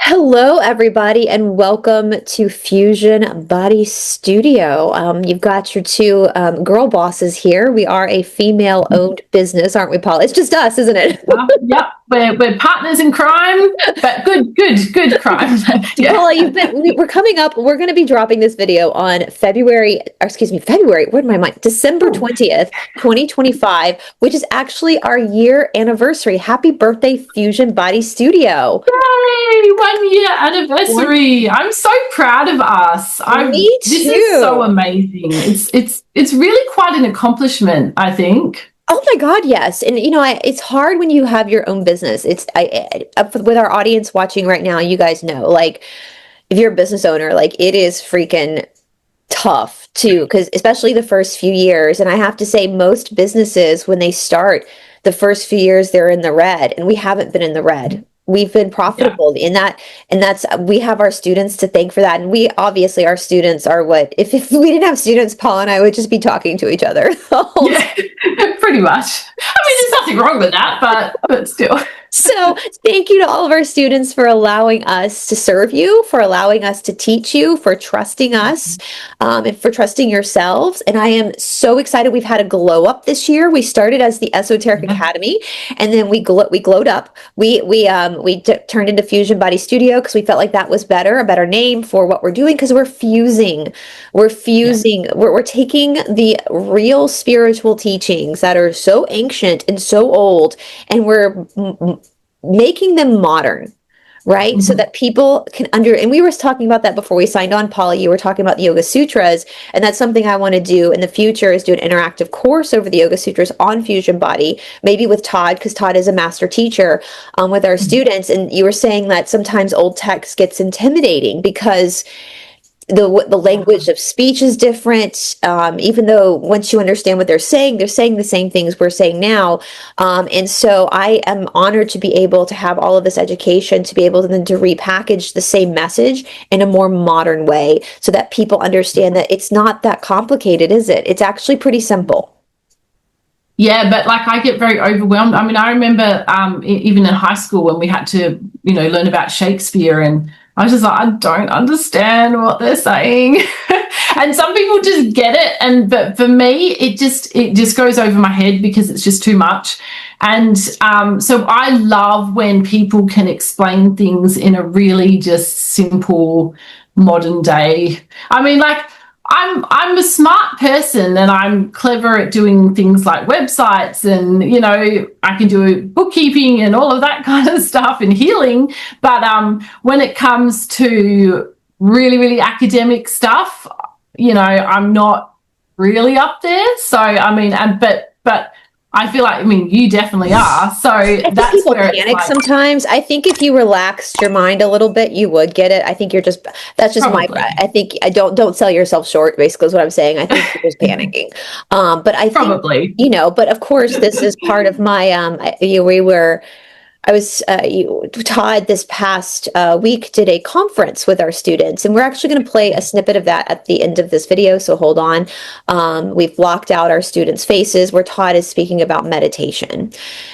Hello, everybody, and welcome to Fusion Body Studio. You've got your two girl bosses here. We are a female-owned business, aren't we, Paul? It's just us, isn't it? Yep, we're partners in crime, but good crime. Yeah. Paula, we're coming up. We're going to be dropping this video on February, where did my mind? December 20th, 2025, which is actually our year anniversary. Happy birthday, Fusion Body Studio. Yay! 1 year anniversary. I'm so proud of us. Me too. This is so amazing. It's really quite an accomplishment, I think. Oh my God, yes. And it's hard when you have your own business. With our audience watching right now, you guys know, like, if you're a business owner, like, it is freaking tough too, because especially the first few years. And I have to say, most businesses, when they start, the first few years, they're in the red, and we haven't been in the red. We've been profitable in that, and we have our students to thank for that. And we obviously, our students are what, if we didn't have students, Paul and I would just be talking to each other. Yeah, pretty much. I mean, there's nothing wrong with that, but still. So thank you to all of our students for allowing us to serve you, for allowing us to teach you, for trusting us, and for trusting yourselves. And I am so excited. We've had a glow up this year. We started as the Esoteric Academy, and then we glowed up. We turned into Fusion Body Studio because we felt like that was a better name for what we're doing, because we're fusing. We're taking the real spiritual teachings that are so ancient and so old, and we're making them modern, right? Mm-hmm. So that people can and we were talking about that before we signed on, Paula. You were talking about the Yoga Sutras, and that's something I want to do in the future, is do an interactive course over the Yoga Sutras on Fusion Body, maybe with Todd, because Todd is a master teacher, with our students. And you were saying that sometimes old text gets intimidating because the language of speech is different, even though once you understand what they're saying the same things we're saying now. And so I am honored to be able to have all of this education, to be able to then to repackage the same message in a more modern way, so that people understand that it's not that complicated, is it? It's actually pretty simple. Yeah, but like, I get very overwhelmed. I mean, I remember even in high school when we had to, learn about Shakespeare, and I was just like, I don't understand what they're saying. And some people just get it, but for me, it just goes over my head because it's just too much. And so I love when people can explain things in a really just simple modern day. I mean, like, I'm a smart person, and I'm clever at doing things like websites, and I can do bookkeeping and all of that kind of stuff, and healing. But when it comes to really, really academic stuff, I'm not really up there. So I mean, but I feel like, you definitely are. So that's people where panic sometimes. I think if you relaxed your mind a little bit, you would get it. I think that's just probably. I think I don't sell yourself short, basically, is what I'm saying. I think you're just panicking. But I think, Probably. but of course, this is part of my, Todd this past week did a conference with our students, and we're actually going to play a snippet of that at the end of this video, so hold on. We've blocked out our students' faces, where Todd is speaking about meditation.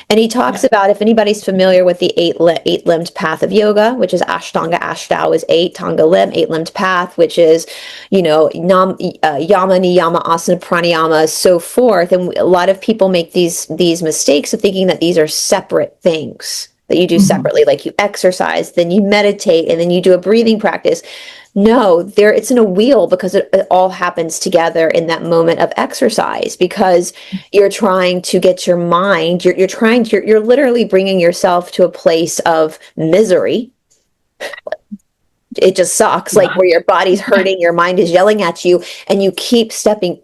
And he talks about, if anybody's familiar with the eight-limbed path of yoga, which is Ashtanga. Ashtau is eight, Tanga limb, eight-limbed path, which is, yama, niyama, asana, pranayama, so forth. And a lot of people make these mistakes of thinking that these are separate things that you do separately, like you exercise, then you meditate, and then you do a breathing practice. No, it's in a wheel, because it all happens together in that moment of exercise, because you're trying to get your mind, you're literally bringing yourself to a place of misery. It just sucks, like, where your body's hurting, your mind is yelling at you, and you keep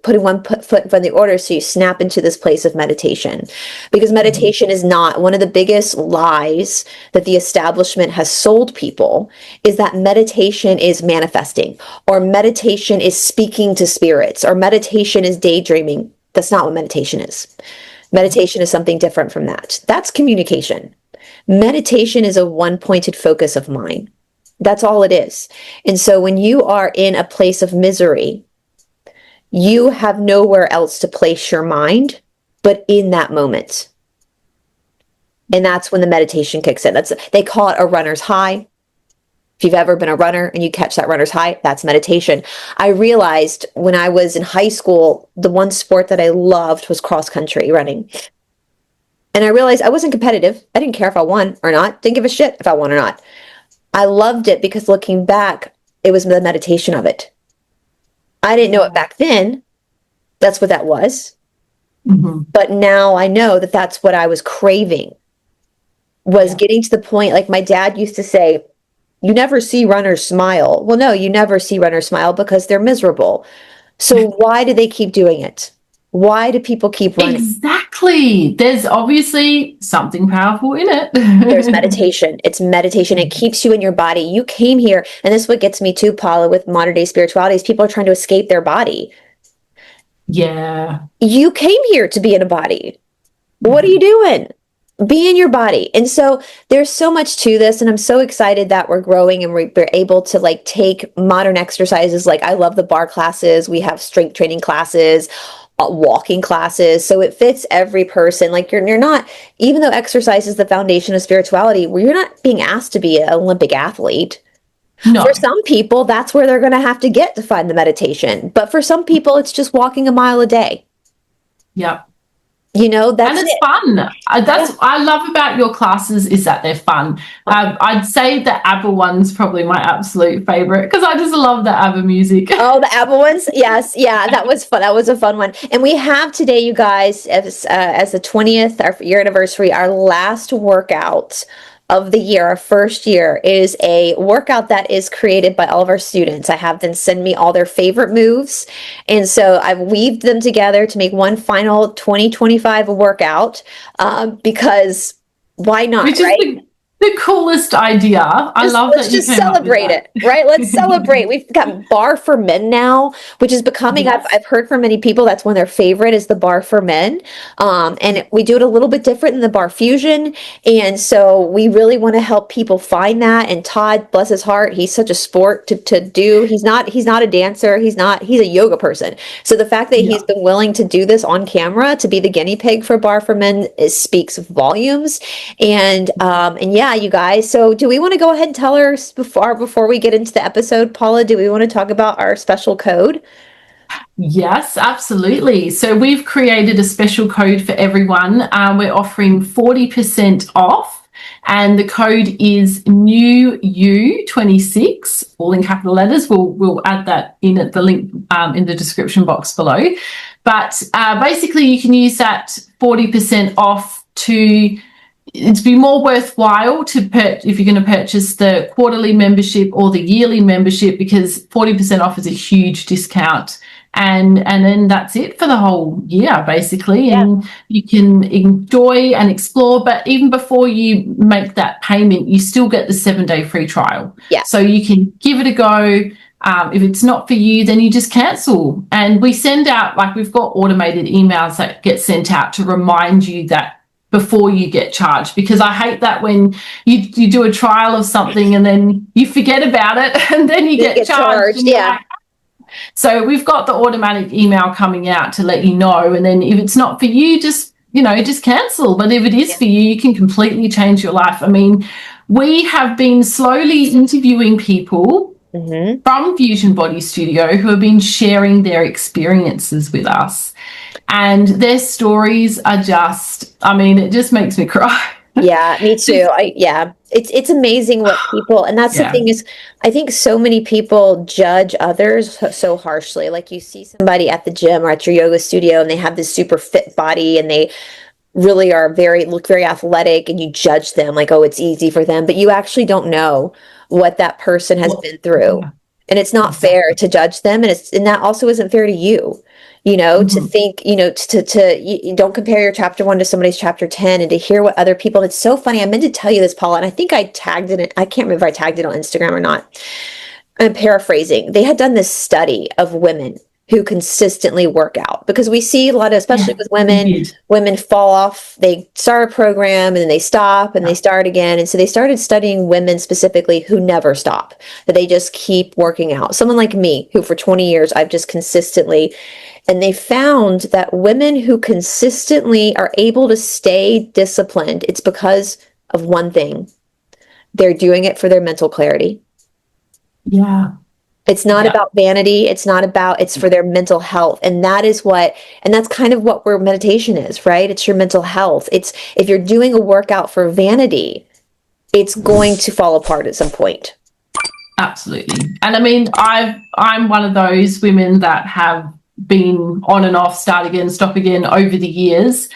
putting one foot in front of the order, so you snap into this place of meditation. Because meditation is not, one of the biggest lies that the establishment has sold people is that meditation is manifesting, or meditation is speaking to spirits, or meditation is daydreaming. That's not what meditation is. Meditation is something different from that. That's communication. Meditation is a one-pointed focus of mind. That's all it is. And so when you are in a place of misery, you have nowhere else to place your mind but in that moment. And that's when the meditation kicks in. They call it a runner's high. If you've ever been a runner and you catch that runner's high, that's meditation. I realized when I was in high school, the one sport that I loved was cross country running. And I realized I wasn't competitive. I didn't care if I won or not. Didn't give a shit if I won or not. I loved it because looking back, it was the meditation of it. I didn't know it back then. That's what that was. Mm-hmm. But now I know that that's what I was craving, was getting to the point, like my dad used to say, you never see runners smile. Well, no, you never see runners smile because they're miserable. So why do they keep doing it? Why do people keep running? Exactly. There's obviously something powerful in it. There's meditation. It's meditation. It keeps you in your body. You came here, and this is what gets me too, Paula, with modern day spirituality, is people are trying to escape their body. Yeah. You came here to be in a body. What are you doing? Be in your body. And so there's so much to this, and I'm so excited that we're growing and we're able to like take modern exercises. Like I love the bar classes. We have strength training classes, walking classes. So it fits every person. Like you're not, even though exercise is the foundation of spirituality, where you're not being asked to be an Olympic athlete. No. For some people, that's where they're going to have to get to find the meditation. But for some people, it's just walking a mile a day. Yep. You know, that's and it's fun. That's what I love about your classes, is that they're fun. I'd say the ABBA one's probably my absolute favorite because I just love the ABBA music. Oh, the ABBA ones? Yes. Yeah, that was fun. That was a fun one. And we have today, you guys, as the 20th, our year anniversary, our last workout of the year, our first year, is a workout that is created by all of our students. I have them send me all their favorite moves. And so I've weaved them together to make one final 2025 workout because why not, Which right? is the coolest idea. Let's just celebrate it, right? Let's celebrate. We've got bar for men now, which is becoming, Yes. I've heard from many people, that's one of their favorite is the bar for men. And we do it a little bit different than the bar fusion. And so we really want to help people find that. And Todd, bless his heart, he's such a sport to do. He's not a dancer. He's a yoga person. So the fact that he's been willing to do this on camera, to be the guinea pig for bar for men, speaks volumes. And yeah, you guys. So do we want to go ahead and tell her before we get into the episode, Paula, do we want to talk about our special code? Yes, absolutely. So we've created a special code for everyone. We're offering 40% off, and the code is NEWU26, all in capital letters. We'll add that in at the link in the description box below. But basically, you can use that 40% off to it'd be more worthwhile to if you're going to purchase the quarterly membership or the yearly membership, because 40% off is a huge discount, and then that's it for the whole year basically. And you can enjoy and explore, but even before you make that payment, you still get the 7-day free trial. So you can give it a go. If it's not for you, then you just cancel, and we send out, like, we've got automated emails that get sent out to remind you that before you get charged, because I hate that when you do a trial of something and then you forget about it and then you get charged. So we've got the automatic email coming out to let you know, and then if it's not for you, just cancel. But if it is for you, you can completely change your life. I mean, we have been slowly interviewing people from Fusion Body Studio who have been sharing their experiences with us. And their stories are just, I mean, it just makes me cry. Yeah, me too. It's amazing what people, and that's the thing is, I think so many people judge others so harshly. Like you see somebody at the gym or at your yoga studio and they have this super fit body and they really are look very athletic, and you judge them like, oh, it's easy for them, but you actually don't know what that person has been through. And it's not fair to judge them, and that also isn't fair to you. To think, you don't compare your chapter 1 to somebody's chapter 10, and to hear what other people, and it's so funny. I meant to tell you this, Paula, and I think I tagged it. I can't remember if I tagged it on Instagram or not. I'm paraphrasing. They had done this study of women who consistently work out, because we see a lot of, especially with women fall off. They start a program and then they stop and they start again. And so they started studying women specifically who never stop, that they just keep working out. Someone like me, who for 20 years, I've just consistently, and they found that women who consistently are able to stay disciplined, it's because of one thing. They're doing it for their mental clarity. Yeah. It's not Yeah. about vanity. It's not about, it's for their mental health. And that's kind of what where meditation is, right? It's your mental health. It's, if you're doing a workout for vanity, it's going to fall apart at some point. Absolutely. And I mean, I'm one of those women that have been on and off, start again, stop again over the years.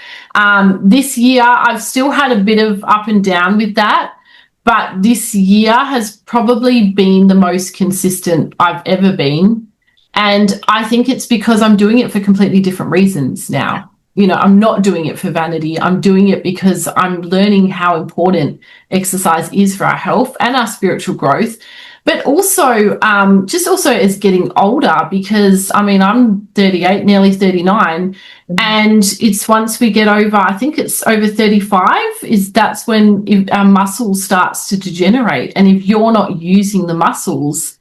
This year, I've still had a bit of up and down with that, but this year has probably been the most consistent I've ever been. And I think it's because I'm doing it for completely different reasons now. You know, I'm not doing it for vanity. I'm doing it because I'm learning how important exercise is for our health and our spiritual growth, but also just also as getting older, because I mean, I'm 38, nearly 39, and it's once we get over, I think it's over 35, that's when our muscle starts to degenerate. And if you're not using the muscles,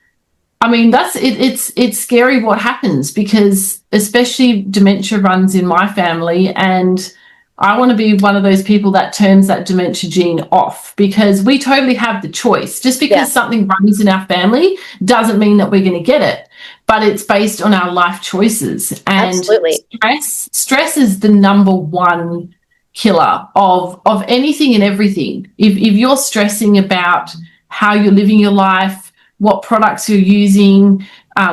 I mean, it's scary what happens, because especially dementia runs in my family, and I want to be one of those people that turns that dementia gene off, because we totally have the choice. Just because something runs in our family doesn't mean that we're going to get it, but it's based on our life choices. And Absolutely. stress is the number one killer of anything and everything. If you're stressing about how you're living your life, what products you're using,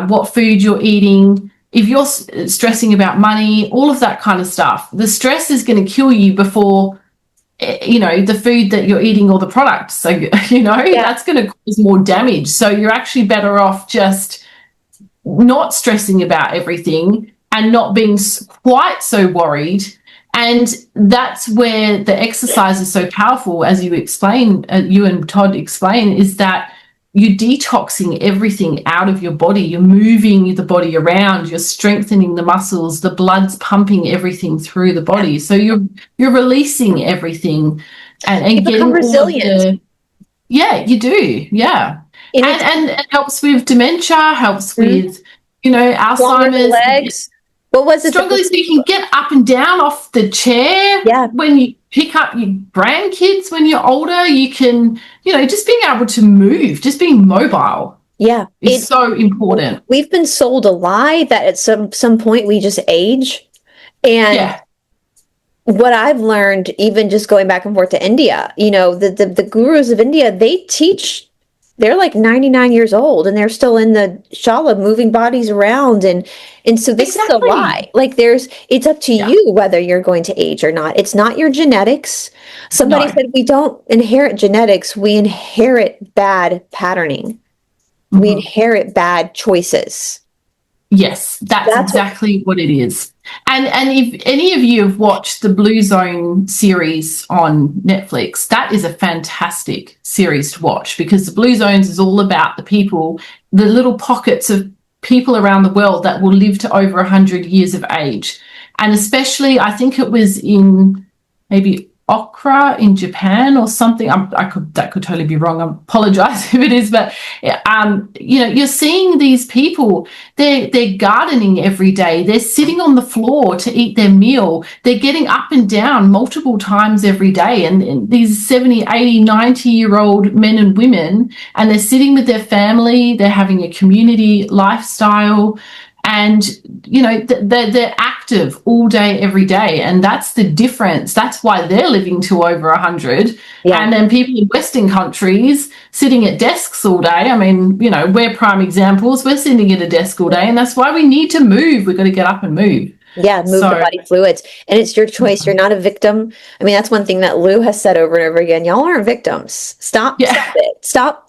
what food you're eating, if you're stressing about money, all of that kind of stuff, the stress is going to kill you before, you know, the food that you're eating or the product. So, you know, that's going to cause more damage. So you're actually better off just not stressing about everything and not being quite so worried. And that's where the exercise is so powerful, as you explain, you and Todd explain, is that you're detoxing everything out of your body. You're moving the body around. You're strengthening the muscles. The blood's pumping everything through the body. So you're releasing everything and You getting become resilient. you do. Yeah. And it helps with dementia, helps with, you know, Alzheimer's. Legs. What was it? Strongly, so you can get up and down off the chair. Yeah. When you pick up your grandkids when you're older, you can, you know, just being able to move, just being mobile. Yeah. It's so important. We've been sold a lie that at some point we just age. And what I've learned, even just going back and forth to India, you know, the gurus of India, they're like 99 years old and they're still in the shala moving bodies around. And so this is a lie. Like it's up to you whether you're going to age or not. It's not your genetics. Somebody said we don't inherit genetics. We inherit bad patterning. We inherit bad choices. Yes, that's exactly what it is. And if any of you have watched the Blue Zone series on Netflix, that is a fantastic series to watch, because the Blue Zones is all about the people, the little pockets of people around the world that will live to over 100 years of age. And especially, I think it was in maybe Okra in Japan or something. That could totally be wrong. I apologize if it is, but you know, you're seeing these people. They're gardening every day. They're sitting on the floor to eat their meal. They're getting up and down multiple times every day. And these 70, 80, 90-year-old men and women, and they're sitting with their family. They're having a community lifestyle. And, you know, they're active all day, every day. And that's the difference. That's why they're living to over 100. Yeah. And then people in Western countries sitting at desks all day. I mean, you know, we're prime examples. We're sitting at a desk all day. And that's why we need to move. We've got to get up and move. Yeah, move the body fluids. And it's your choice. You're not a victim. I mean, that's one thing that Lou has said over and over again. Y'all aren't victims. Stop it. Stop.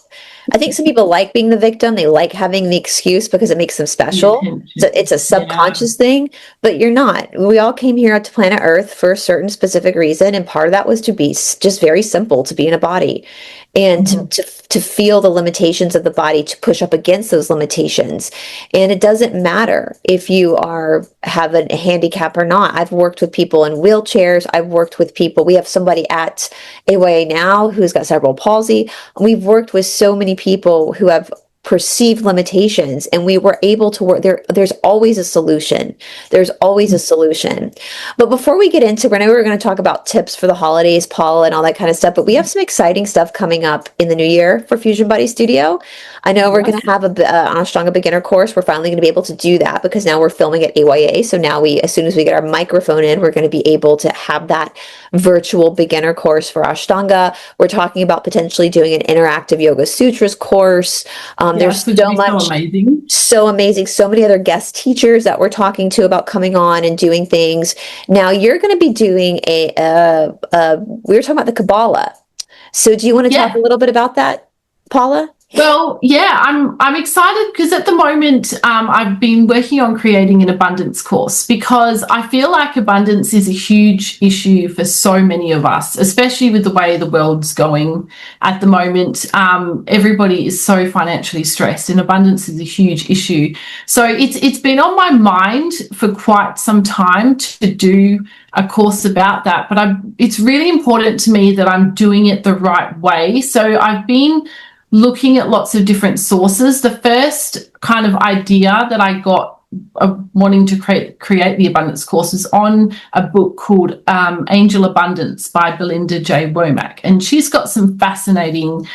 I think some people like being the victim. They like having the excuse because it makes them special. So it's a subconscious thing, but you're not. We all came here to planet Earth for a certain specific reason. And part of that was to be just very simple, to be in a body and to feel the limitations of the body, to push up against those limitations. And it doesn't matter if you have a handicap or not. I've worked with people in wheelchairs. I've worked with people. We have somebody at AYA now who's got cerebral palsy. We've worked with so many people who have perceived limitations, and we were able to work there. There's always a solution. There's always a solution. But before we get into, I know we're going to talk about tips for the holidays, Paula, and all that kind of stuff, but we have some exciting stuff coming up in the new year for Fusion Body Studio. I know we're going to have an Ashtanga beginner course. We're finally going to be able to do that because now we're filming at AYA. So now as soon as we get our microphone in, we're going to be able to have that virtual beginner course for Ashtanga. We're talking about potentially doing an interactive Yoga Sutras course. There's so much, so amazing, so many other guest teachers that we're talking to about coming on and doing things. Now you're going to be doing we were talking about the Kabbalah. So do you want to talk a little bit about that, Paula? Well, yeah, I'm excited because at the moment I've been working on creating an abundance course because I feel like abundance is a huge issue for so many of us, especially with the way the world's going at the moment. Everybody is so financially stressed, and abundance is a huge issue. So it's been on my mind for quite some time to do a course about that, but it's really important to me that I'm doing it the right way. So I've been looking at lots of different sources. The first kind of idea that I got of wanting to create the abundance course is on a book called Angel Abundance by Belinda J. Womack. And she's got some fascinating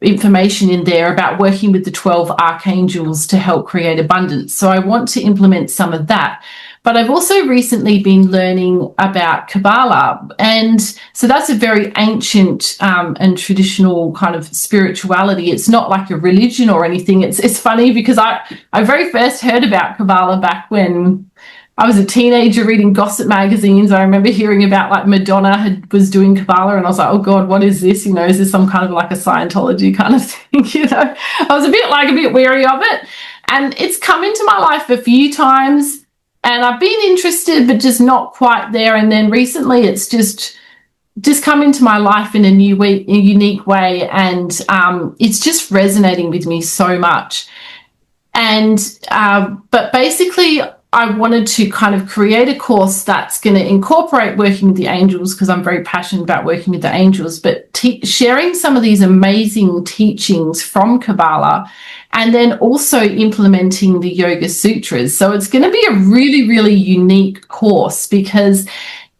information in there about working with the 12 archangels to help create abundance. So I want to implement some of that. But I've also recently been learning about Kabbalah. And so that's a very ancient and traditional kind of spirituality. It's not like a religion or anything. It's funny because I very first heard about Kabbalah back when I was a teenager reading gossip magazines. I remember hearing about like Madonna was doing Kabbalah, and I was like, oh God, what is this? Is this some kind of like a Scientology kind of thing? I was a bit wary of it. And it's come into my life a few times. And I've been interested, but just not quite there. And then recently it's just come into my life in a unique way. And it's just resonating with me so much. And, but basically I wanted to kind of create a course that's going to incorporate working with the angels, because I'm very passionate about working with the angels, but sharing some of these amazing teachings from Kabbalah, and then also implementing the Yoga Sutras. So it's going to be a really, really unique course because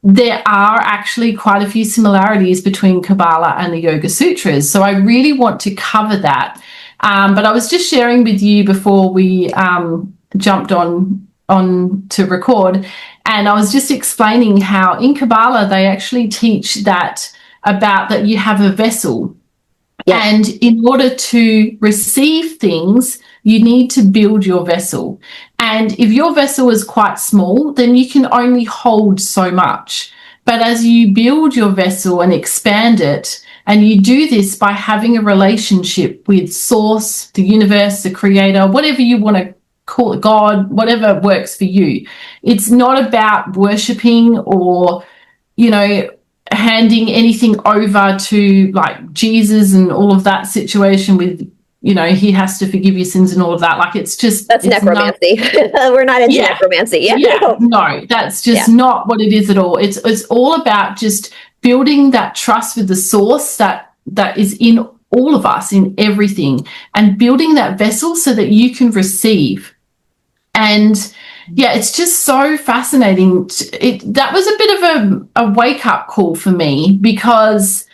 there are actually quite a few similarities between Kabbalah and the Yoga Sutras. So I really want to cover that. But I was just sharing with you before we jumped on to record, and I was just explaining how in Kabbalah they actually teach that you have a vessel. Yeah. And in order to receive things, you need to build your vessel. And if your vessel is quite small, then you can only hold so much. But as you build your vessel and expand it, and you do this by having a relationship with Source, the universe, the creator, whatever you want to call it, God, whatever works for you. It's not about worshipping or, handing anything over to like Jesus and all of that situation with, he has to forgive your sins and all of that. Like it's necromancy. We're not into necromancy. Yeah. No, that's just not what it is at all. It's all about just building that trust with the source that is in all of us, in everything, and building that vessel so that you can receive. And it's just so fascinating. That was a bit of a wake-up call for me because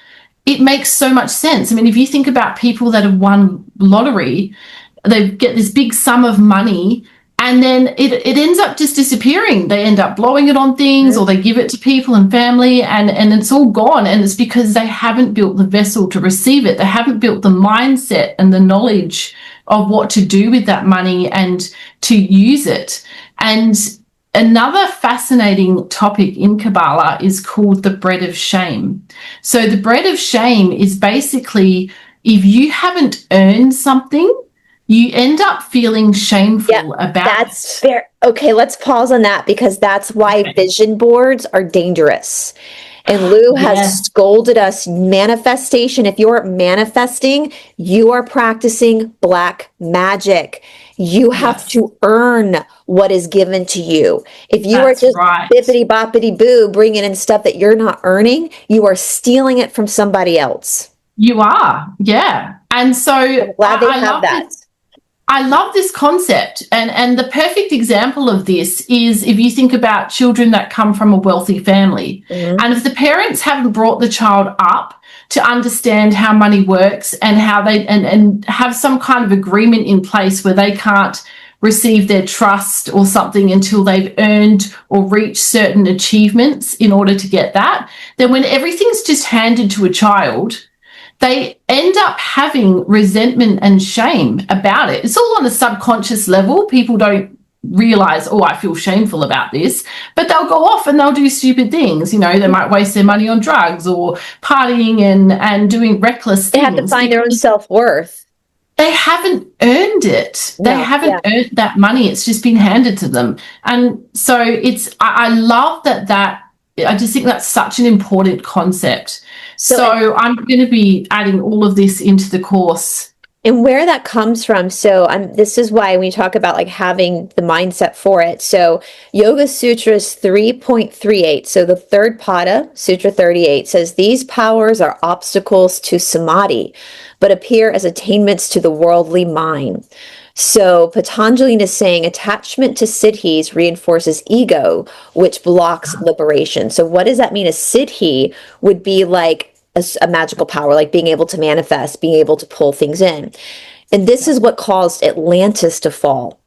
it makes so much sense. I mean, if you think about people that have won lottery, they get this big sum of money and then it ends up just disappearing. They end up blowing it on things or they give it to people and family and it's all gone. And it's because they haven't built the vessel to receive it. They haven't built the mindset and the knowledge of what to do with that money and to use it. And another fascinating topic in Kabbalah is called the bread of shame. So the bread of shame is basically if you haven't earned something, you end up feeling shameful about that's fair. Okay, let's pause on that because that's why vision boards are dangerous. And Lou has scolded us. Manifestation, if you're manifesting, you are practicing black magic. You have to earn what is given to you. If you are just bippity boppity boo bringing in stuff that you're not earning, you are stealing it from somebody else. You are, yeah. And so I'm glad they have that. I love this concept. And the perfect example of this is if you think about children that come from a wealthy family. And if the parents haven't brought the child up to understand how money works and how they and have some kind of agreement in place where they can't receive their trust or something until they've earned or reached certain achievements in order to get that, then when everything's just handed to a child, they end up having resentment and shame about it. It's all on a subconscious level. People don't realize, oh, I feel shameful about this, but they'll go off and they'll do stupid things. You know, they might waste their money on drugs or partying and doing reckless things. They have to find their own self-worth. They haven't earned it. No, they haven't yeah. earned that money. It's just been handed to them. And so I love that I just think that's such an important concept. So I'm going to be adding all of this into the course. And where that comes from, so this is why we talk about like having the mindset for it. So Yoga Sutras 3.38, so the third pada, Sutra 38, says these powers are obstacles to samadhi, but appear as attainments to the worldly mind. So Patanjali is saying attachment to siddhis reinforces ego, which blocks liberation. So what does that mean? A siddhi would be like a magical power, like being able to manifest, being able to pull things in. And this is what caused Atlantis to fall.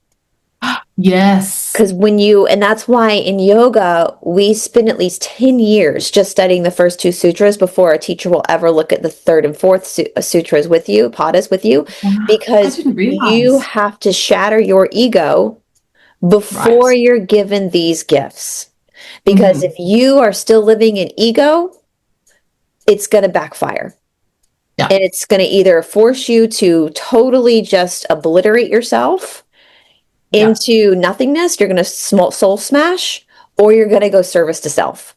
Yes. Because and that's why in yoga, we spend at least 10 years just studying the first two sutras before a teacher will ever look at the third and fourth sutras with you, padas with you, because you have to shatter your ego before you're given these gifts. Because if you are still living in ego, it's going to backfire. Yeah. And it's going to either force you to totally just obliterate yourself into nothingness, you're going to soul smash, or you're going to go service to self.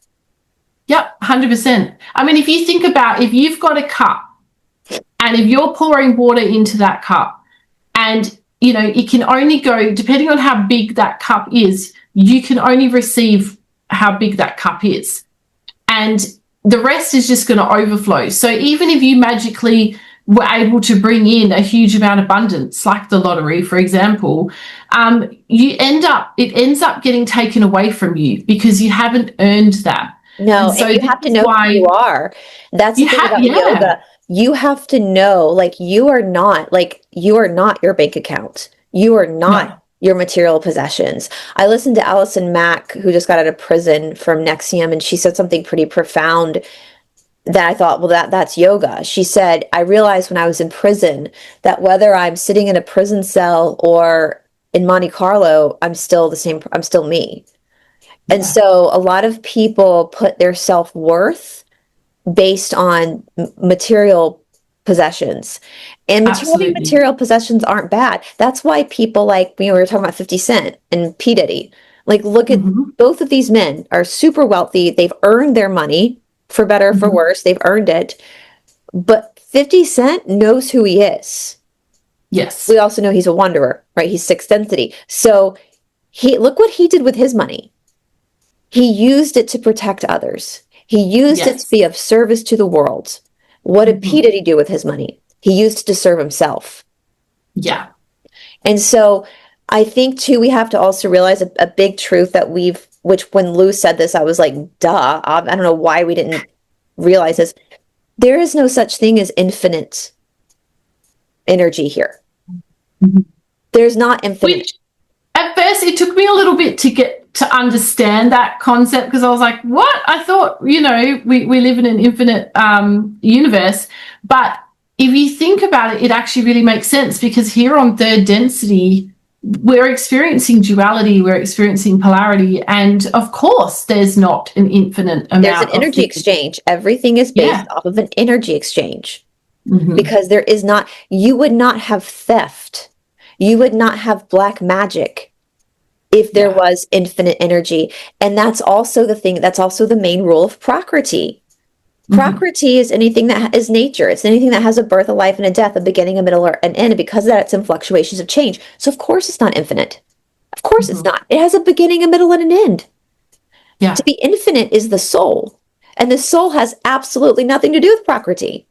Yep, 100%. I mean, if you think about, if you've got a cup and if you're pouring water into that cup and, you know, it can only go, depending on how big that cup is, you can only receive how big that cup is. And the rest is just going to overflow. So even if you magically were able to bring in a huge amount of abundance, like the lottery, for example, it ends up getting taken away from you because you haven't earned that. No, and you have to know who you are. That's the thing about yoga. You have to know, like, you are not your bank account. You are not your material possessions. I listened to Allison Mack, who just got out of prison from Nexium, and she said something pretty profound that I thought, well, that's yoga. She said, I realized when I was in prison that whether I'm sitting in a prison cell or in Monte Carlo, I'm still the same. I'm still me. Yeah. And so a lot of people put their self-worth based on material possessions. And material possessions aren't bad. That's why people like, we were talking about 50 Cent and P. Diddy. Like, look at both of these men are super wealthy. They've earned their money. For better or for worse, they've earned it. But 50 Cent knows who he is. Yes. We also know he's a wanderer, right? He's sixth density. So look what he did with his money. He used it to protect others. He used it to be of service to the world. What did P. Diddy do with his money? He used it to serve himself. Yeah. And so I think, too, we have to also realize a big truth that which when Lou said this, I was like, duh. I don't know why we didn't realize this. There is no such thing as infinite energy here. There's not infinite. Which, at first, it took me a little bit to get to understand that concept because I was like, what? I thought, you know, we live in an infinite universe. But if you think about it, it actually really makes sense because here on third density, we're experiencing duality, we're experiencing polarity, and of course there's not an infinite amount. There's an energy exchange. Everything is based off of an energy exchange. Because there is not, you would not have theft, you would not have black magic if there was infinite energy. And that's also the thing, that's also the main rule of Prakriti. Prakriti is anything that is nature. It's anything that has a birth, a life, and a death, a beginning, a middle, or an end. And because of that, it's in fluctuations of change. So of course it's not infinite. Of course it's not. It has a beginning, a middle, and an end. Yeah. To be infinite is the soul. And the soul has absolutely nothing to do with Prakriti.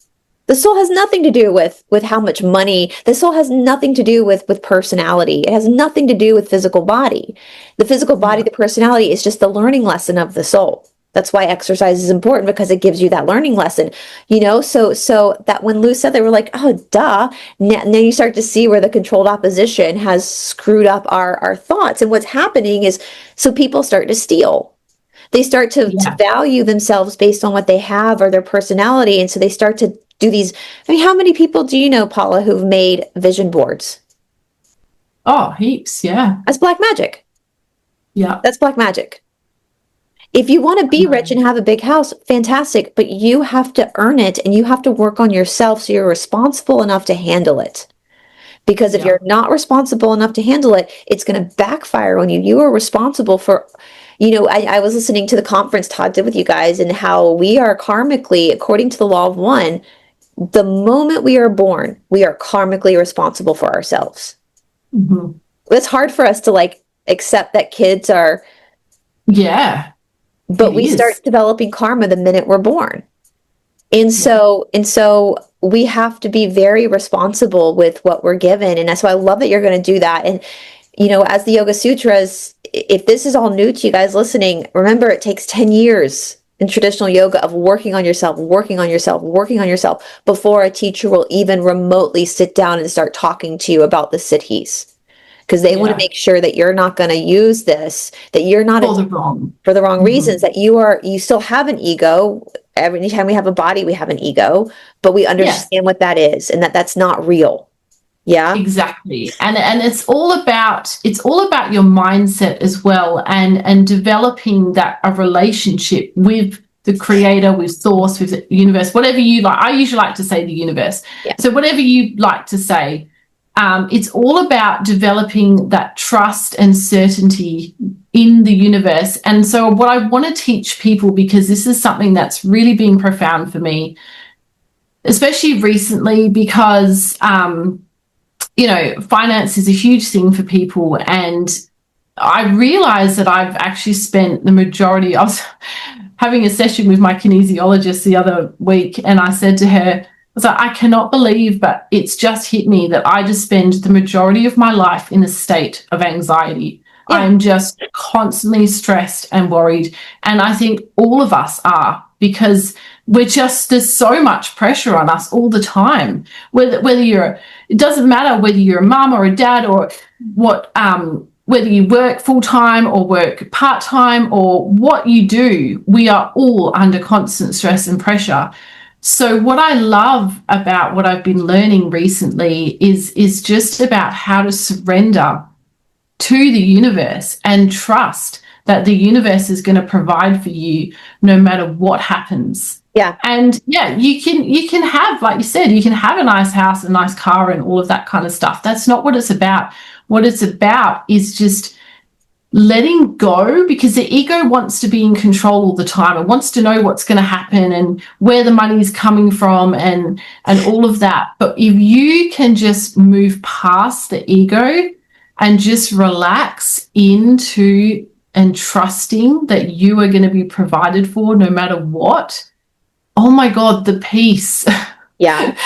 The soul has nothing to do with how much money. The soul has nothing to do with personality. It has nothing to do with physical body. The physical body, Yeah. the personality is just the learning lesson of the soul. That's why exercise is important, because it gives you that learning lesson, so that when Lou said, they were like, oh, duh. And then you start to see where the controlled opposition has screwed up our thoughts. And what's happening is, so people start to steal. They start to Yeah. value themselves based on what they have or their personality. And so they start to do these. I mean, how many people do you know, Paula, who've made vision boards? Oh, heaps. Yeah. That's black magic. Yeah. That's black magic. If you want to be rich and have a big house, fantastic, but you have to earn it and you have to work on yourself so you're responsible enough to handle it. Because if Yeah. you're not responsible enough to handle it, it's going to backfire on you. You are responsible for, I was listening to the conference Todd did with you guys, and how we are karmically, according to the law of one, the moment we are born, we are karmically responsible for ourselves. Hmm. It's hard for us to like accept that kids are, Yeah. but It we is. start developing karma the minute we're born. And so we have to be very responsible with what we're given. And that's why I love that you're going to do that. And, as the Yoga Sutras, if this is all new to you guys listening, remember it takes 10 years in traditional yoga of working on yourself, working on yourself, working on yourself before a teacher will even remotely sit down and start talking to you about the siddhis. Because they want to Yeah. make sure that you're not going to use this, that you're not For the wrong. for the wrong Mhm. reasons, that you still have an ego. Every time we have a body, we have an ego, but we Yes. understand what that is and that that's not real. Yeah. Exactly. And it's all about your mindset as well, and developing that a relationship with the creator, with source, with the universe, whatever you like. I usually like to say the universe. Yeah. So whatever you like to say, it's all about developing that trust and certainty in the universe. And so what I want to teach people, because this is something that's really been profound for me, especially recently, because finance is a huge thing for people. And I realized that I've actually spent the majority. I was having a session with my kinesiologist the other week, and I said to her, I was like, I cannot believe, but it's just hit me that I just spend the majority of my life in a state of anxiety. Yeah. I'm just constantly stressed and worried. And I think all of us are, because there's so much pressure on us all the time. It doesn't matter whether you're a mum or a dad, or whether you work full-time or work part-time, or what you do, we are all under constant stress and pressure. So what I love about what I've been learning recently is just about how to surrender to the universe and trust that the universe is going to provide for you no matter what happens. Yeah. And yeah, you can have, like you said, you can have a nice house, a nice car, and all of that kind of stuff. That's not what it's about. What it's about is just letting go, because the ego wants to be in control all the time. It wants to know what's going to happen and where the money is coming from and all of that. But if you can just move past the ego and just relax into and trusting that you are going to be provided for no matter what, oh my God, the peace. Yeah.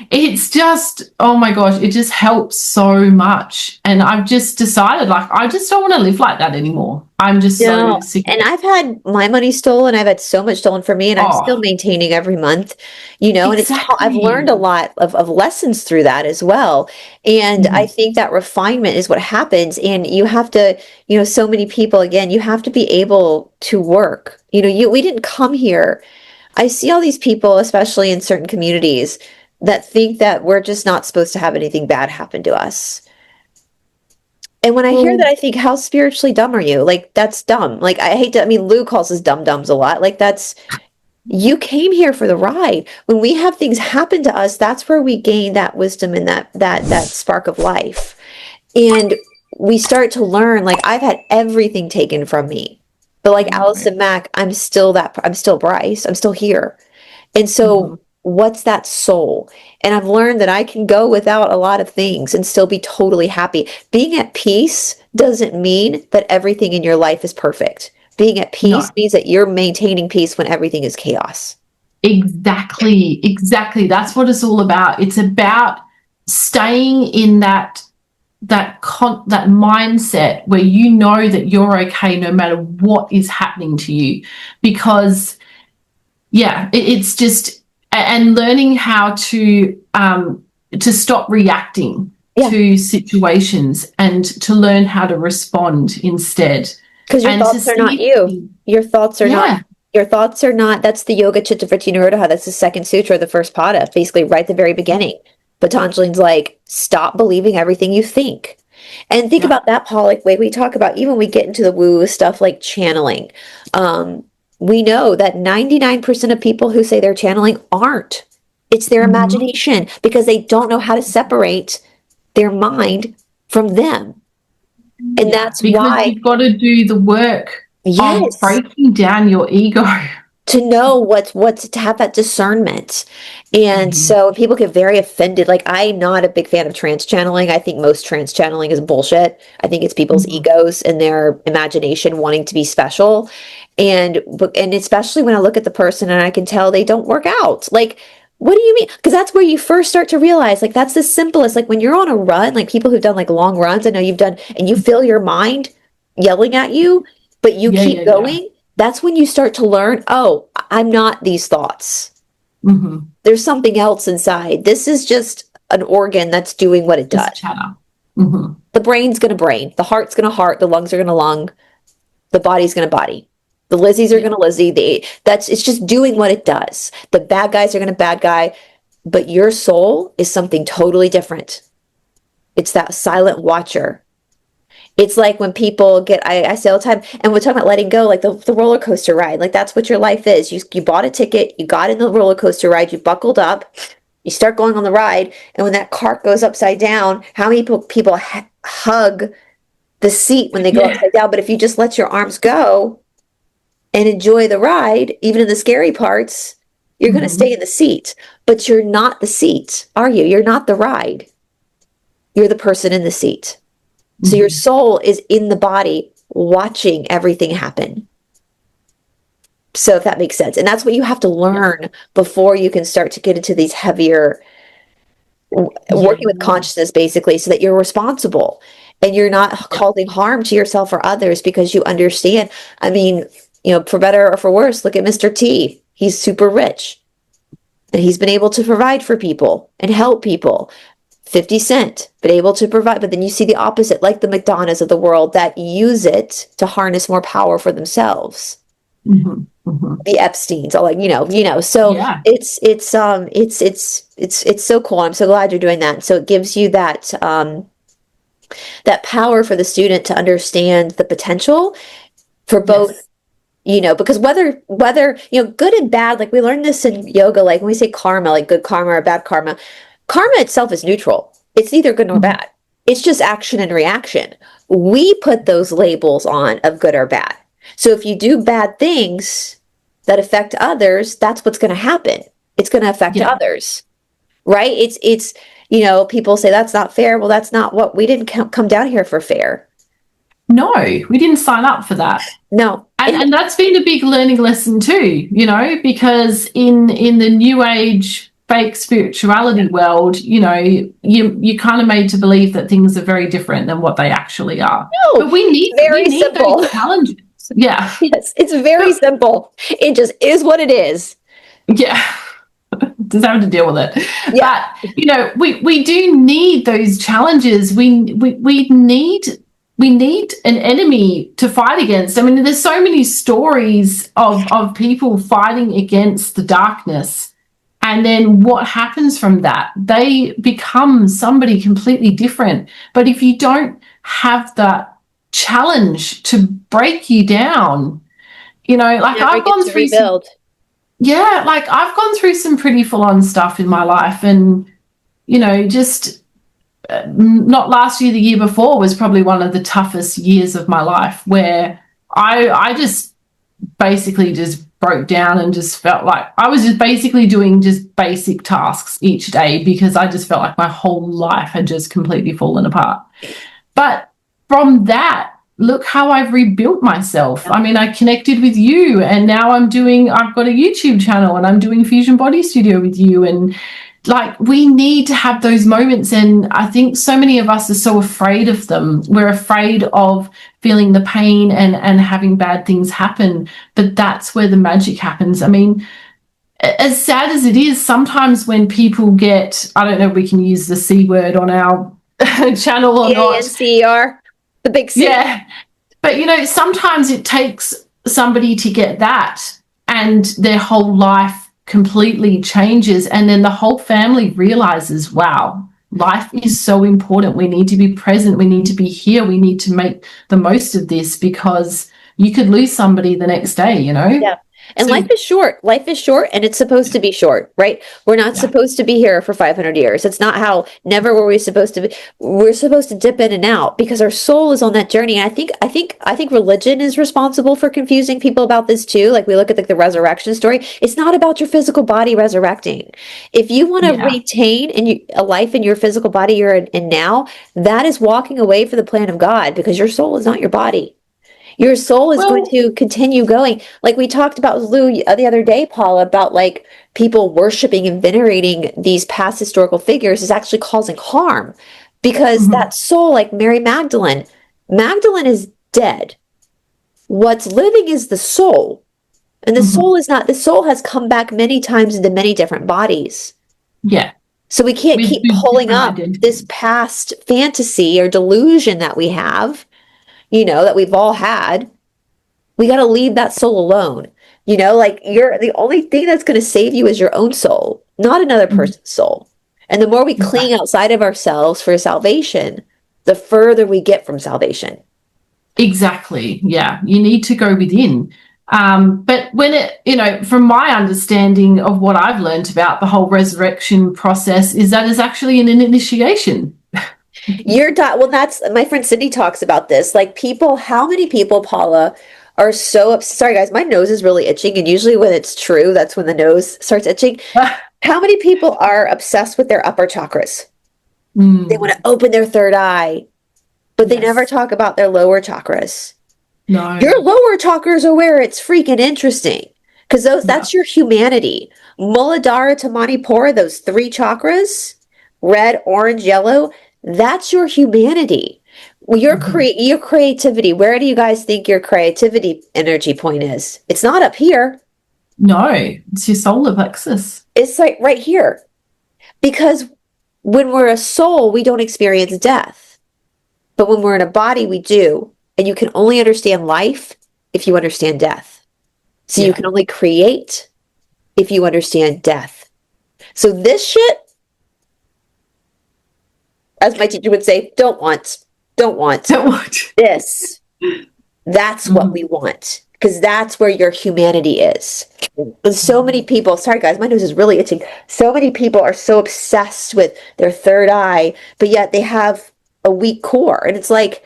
It's just, oh my gosh, it just helps so much. And I've just decided, like, I just don't want to live like that anymore. I'm just so sick. And I've had my money stolen. I've had so much stolen from me, and I'm still maintaining every month, and I've learned a lot of lessons through that as well. And I think that refinement is what happens. And you have to, so many people, again, you have to be able to work. We didn't come here. I see all these people, especially in certain communities, that think that we're just not supposed to have anything bad happen to us. And when I hear that, I think, how spiritually dumb are you? Like, that's dumb. Like, Lou calls us dum-dums a lot. Like, you came here for the ride. When we have things happen to us, that's where we gain that wisdom and that spark of life. And we start to learn, like, I've had everything taken from me. But like Allison Mack, I'm still Brice. I'm still here. And so what's that soul? And I've learned that I can go without a lot of things and still be totally happy. Being at peace doesn't mean that everything in your life is perfect. Being at peace means that you're maintaining peace when everything is chaos. Exactly. That's what it's all about. It's about staying in that mindset where you know that you're okay no matter what is happening to you, because it's just, and learning how to stop reacting to situations and to learn how to respond instead. Because your thoughts are not you. Your thoughts are not. Your thoughts are not. That's the Yoga Chittavritti Nirodha. That's the second sutra, the first pada, basically right at the very beginning. Patanjali's like, stop believing everything you think. And think about that, Paul, like we talk about, even when we get into the woo stuff like channeling. We know that 99% of people who say they're channeling aren't. It's their imagination, because they don't know how to separate their mind from them. And that's why you've got to do the work of breaking down your ego. To know what's to have that discernment. And so people get very offended. Like, I'm not a big fan of trance channeling. I think most trance channeling is bullshit. I think it's people's egos and their imagination wanting to be special. And especially when I look at the person and I can tell they don't work out. Like, what do you mean? Because that's where you first start to realize, like, that's the simplest. Like, when you're on a run, like people who've done like long runs, I know you've done, and you feel your mind yelling at you, but you keep going. That's when you start to learn, oh, I'm not these thoughts. There's something else inside. This is just an organ that's doing what it does. The brain's going to brain. The heart's going to heart. The lungs are going to lung. The body's going to body. The Lizzies are going to Lizzie. It's just doing what it does. The bad guys are going to bad guy. But your soul is something totally different. It's that silent watcher. It's like when people get, I say all the time, and we're talking about letting go, like the roller coaster ride. Like, that's what your life is. You bought a ticket, you got in the roller coaster ride, you buckled up, you start going on the ride, and when that cart goes upside down, how many people hug the seat when they go upside down? But if you just let your arms go and enjoy the ride, even in the scary parts, you're going to stay in the seat. But you're not the seat, are you? You're not the ride. You're the person in the seat. So your soul is in the body watching everything happen. So if that makes sense. And that's what you have to learn before you can start to get into these heavier, working with consciousness, basically, so that you're responsible and you're not causing harm to yourself or others, because you understand. I mean, for better or for worse, look at Mr. T. He's super rich and he's been able to provide for people and help people. 50 Cent, but able to provide. But then you see the opposite, like the McDonald's of the world that use it to harness more power for themselves. The Epsteins, all like, so it's so cool. I'm so glad you're doing that. So it gives you that that power for the student to understand the potential for both, because whether good and bad, like we learned this in yoga, like when we say karma, like good karma or bad karma. Karma itself is neutral. It's neither good nor bad. It's just action and reaction. We put those labels on of good or bad. So if you do bad things that affect others, that's what's going to happen. It's going to affect others, right? It's people say that's not fair. Well, that's not what we didn't come down here for fair. No, we didn't sign up for that. No. And that's been a big learning lesson too, because in the new age fake spirituality world, you're kind of made to believe that things are very different than what they actually are. No, but we need simple those challenges. Yeah. Yes, it's very simple. It just is what it is. Yeah. Just having to deal with it. Yeah. But we do need those challenges. We need an enemy to fight against. I mean, there's so many stories of people fighting against the darkness. And then what happens from that? They become somebody completely different. But if you don't have that challenge to break you down, I've gone through I've gone through some pretty full-on stuff in my life, and just not last year, the year before was probably one of the toughest years of my life, where I just basically just broke down and just felt like I was just basically doing just basic tasks each day, because I just felt like my whole life had just completely fallen apart. But from that, look how I've rebuilt myself. I mean, I connected with you, and now I've got a YouTube channel, and I'm doing Fusion Body Studio with you. And like, we need to have those moments. And I think so many of us are so afraid of them. We're afraid of feeling the pain and having bad things happen. But that's where the magic happens. I mean, as sad as it is, sometimes when people get, I don't know if we can use the C word on our channel or not. CANCER, the big C. Yeah. But, you know, sometimes it takes somebody to get that, and their whole life completely changes. And then the whole family realizes, wow, life is so important. We need to be present. We need to be here. We need to make the most of this, because you could lose somebody the next day, you know? Yeah. And life is short. Life is short, and it's supposed to be short, right? We're not supposed to be here for 500 years. It's not how, never were we supposed to be. We're supposed to dip in and out because our soul is on that journey. And I think religion is responsible for confusing people about this too. Like, we look at the resurrection story. It's not about your physical body resurrecting. If you want to retain a life in your physical body you're in now, that is walking away from the plan of God, because your soul is not your body. Your soul is going to continue going. Like we talked about with Lou the other day, Paula, about like people worshiping and venerating these past historical figures is actually causing harm, because that soul, like Mary Magdalene is dead. What's living is the soul. And the soul is not, the soul has come back many times into many different bodies. Yeah. So we can't keep pulling up this past fantasy or delusion that we have, you know, that we've all had. We got to leave that soul alone. You know, like, you're the only thing that's going to save you is your own soul, not another person's soul. And the more we cling outside of ourselves for salvation, the further we get from salvation. Exactly. Yeah. You need to go within. But when it, you know, from my understanding of what I've learned about the whole resurrection process, is that it's actually an initiation. Well, that's, my friend Cindy talks about this. Like, people, how many people, Paula, are so sorry guys, my nose is really itching, and usually when it's true, that's when the nose starts itching. How many people are obsessed with their upper chakras? They want to open their third eye, but they never talk about their lower chakras. No. Your lower chakras are where it's freaking interesting, because that's your humanity. Muladhara to Manipura, those 3 chakras, red, orange, yellow, that's your humanity. Your creativity. Where do you guys think your creativity energy point is? It's not up here. No, it's your solar plexus. It's like right here. Because when we're a soul, we don't experience death. But when we're in a body, we do. And you can only understand life if you understand death. So you can only create if you understand death. So this shit, as my teacher would say, don't want this. That's what we want, because that's where your humanity is. And so many people, sorry guys, my nose is really itching. So many people are so obsessed with their third eye, but yet they have a weak core. And it's like,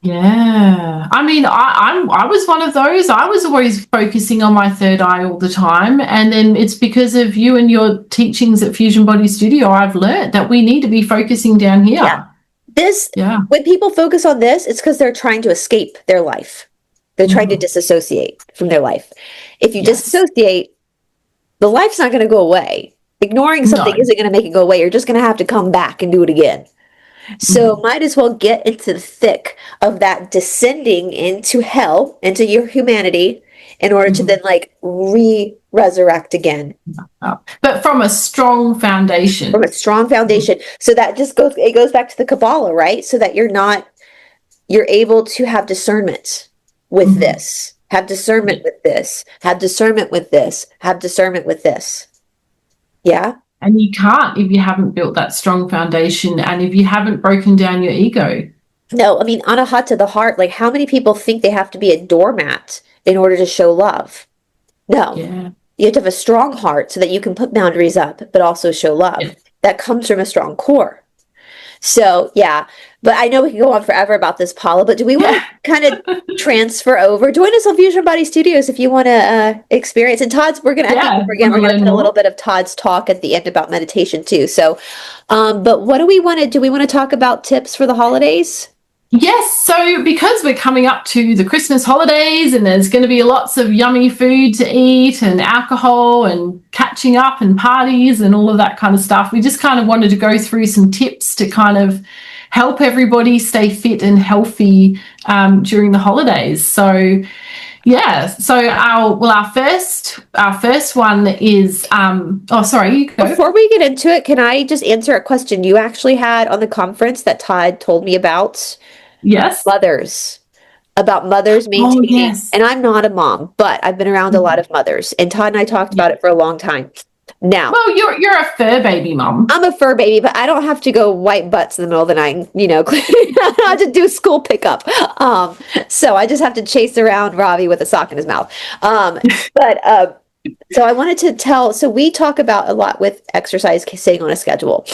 yeah, I mean, I was one of those. I was always focusing on my third eye all the time, and then it's because of you and your teachings at Fusion Body Studio, I've learned that we need to be focusing down here. When people focus on this, it's because they're trying to escape their life. They're trying to disassociate from their life. If you disassociate, the life's not going to go away. Ignoring something isn't going to make it go away. You're just going to have to come back and do it again. So might as well get into the thick of that descending into hell, into your humanity, in order to then like resurrect again. But from a strong foundation. From a strong foundation. So that just goes back to the Kabbalah, right? So that you're able to have discernment with this. Have discernment with this. Have discernment with this. Have discernment with this. Yeah? And you can't if you haven't built that strong foundation, and if you haven't broken down your ego. No, I mean, anahata, the heart, like, how many people think they have to be a doormat in order to show love? No. Yeah. You have to have a strong heart so that you can put boundaries up, but also show love. Yeah. That comes from a strong core. So, yeah. But I know we can go on forever about this, Paula, but do we want to kind of transfer over? Join us on Fusion Body Studios if you want to experience. And Todd's, we're going to put a little bit of Todd's talk at the end about meditation too. So, but what do we want to do? We want to talk about tips for the holidays? Yes, so because we're coming up to the Christmas holidays and there's going to be lots of yummy food to eat and alcohol and catching up and parties and all of that kind of stuff, we just kind of wanted to go through some tips to kind of help everybody stay fit and healthy during the holidays. So yeah, so our first one is sorry, you go. Before we get into it, can I just answer a question you actually had on the conference that Todd told me about? Yes. About mothers maintaining. Yes. And I'm not a mom, but I've been around a lot of mothers, and Todd and I talked about it for a long time. Now, well, you're a fur baby mom. I'm a fur baby, but I don't have to go wipe butts in the middle of the night, I don't have to do school pickup. So I just have to chase around Ravi with a sock in his mouth. So I wanted to so we talk about a lot with exercise staying on a schedule.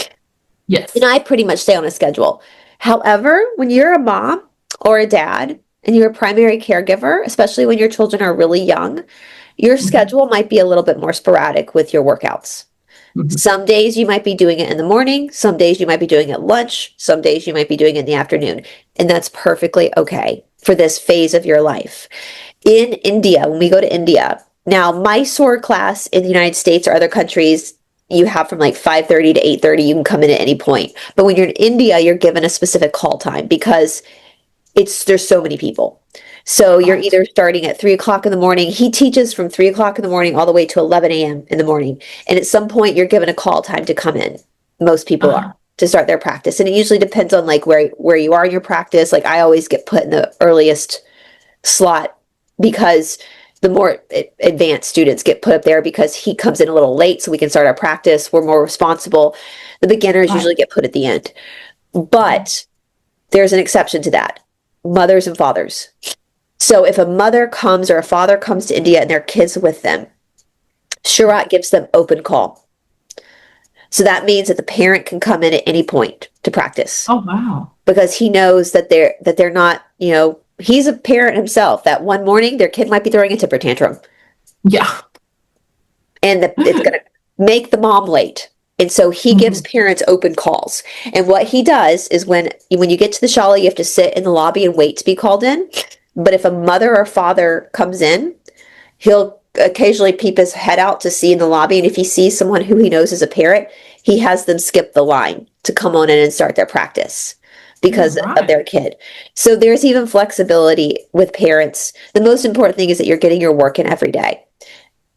Yes. And I pretty much stay on a schedule. However, when you're a mom or a dad and you're a primary caregiver, especially when your children are really young, your schedule might be a little bit more sporadic with your workouts. Some days you might be doing it in the morning, some days you might be doing it at lunch, some days you might be doing it in the afternoon. And that's perfectly okay for this phase of your life. In India, when we go to India, now Mysore class in the United States or other countries, you have from like 5:30 to 8:30, you can come in at any point. But when you're in India, you're given a specific call time because there's so many people. So you're either starting at 3 o'clock in the morning. He teaches from 3 o'clock in the morning all the way to 11 a.m. in the morning. And at some point you're given a call time to come in. Most people are to start their practice. And it usually depends on like where you are in your practice. Like I always get put in the earliest slot because the more advanced students get put up there because he comes in a little late so we can start our practice. We're more responsible. The beginners usually get put at the end. But there's an exception to that. Mothers and fathers. So if a mother comes or a father comes to India and their kids with them, Shurat gives them open call. So that means that the parent can come in at any point to practice. Oh, wow. Because he knows that they're not, he's a parent himself. That one morning their kid might be throwing a temper tantrum. Yeah. And it's going to make the mom late. And so he gives parents open calls. And what he does is when you get to the shala, you have to sit in the lobby and wait to be called in. But if a mother or father comes in, he'll occasionally peep his head out to see in the lobby. And if he sees someone who he knows is a parent, he has them skip the line to come on in and start their practice because of their kid. So there's even flexibility with parents. The most important thing is that you're getting your work in every day.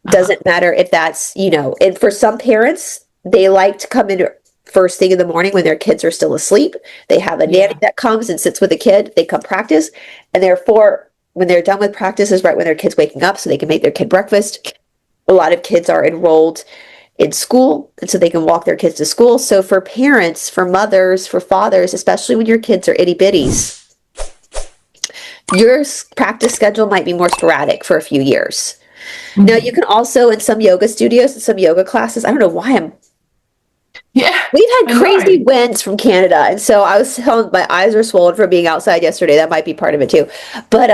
Doesn't matter if that's, and for some parents, they like to come in first thing in the morning when their kids are still asleep. They have a nanny that comes and sits with the kid. They come practice. And therefore, when they're done with practice is right when their kid's waking up so they can make their kid breakfast. A lot of kids are enrolled in school, and so they can walk their kids to school. So for parents, for mothers, for fathers, especially when your kids are itty bitties, your practice schedule might be more sporadic for a few years. Now, you can also, in some yoga studios and some yoga classes, I don't know why we've had crazy winds from Canada. And so I was telling my eyes are swollen from being outside yesterday. That might be part of it too. But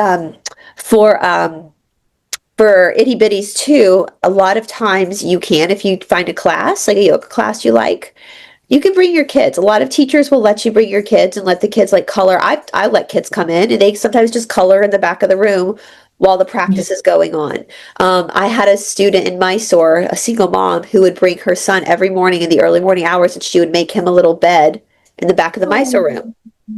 for itty bitties too, a lot of times you can, if you find a class, like a yoga class you like, you can bring your kids. A lot of teachers will let you bring your kids and let the kids like color. I let kids come in and they sometimes just color in the back of the room while the practice is going on. I had a student in Mysore, a single mom, who would bring her son every morning in the early morning hours, and she would make him a little bed in the back of the Mysore room,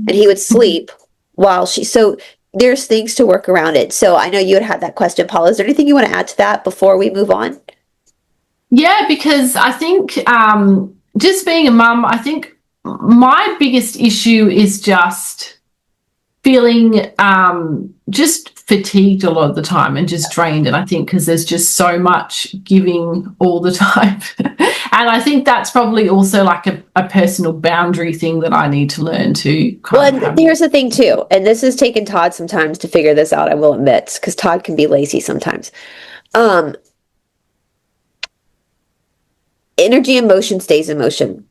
and he would sleep while so there's things to work around it. So I know you had that question, Paula. Is there anything you want to add to that before we move on? Yeah, because I think just being a mum, I think my biggest issue is just feeling just fatigued a lot of the time and just drained. And I think because there's just so much giving all the time. And I think that's probably also like a personal boundary thing that I need to learn to here's the thing too, and this has taken Todd some time to figure this out, I will admit, because Todd can be lazy sometimes. Energy and motion stays in motion.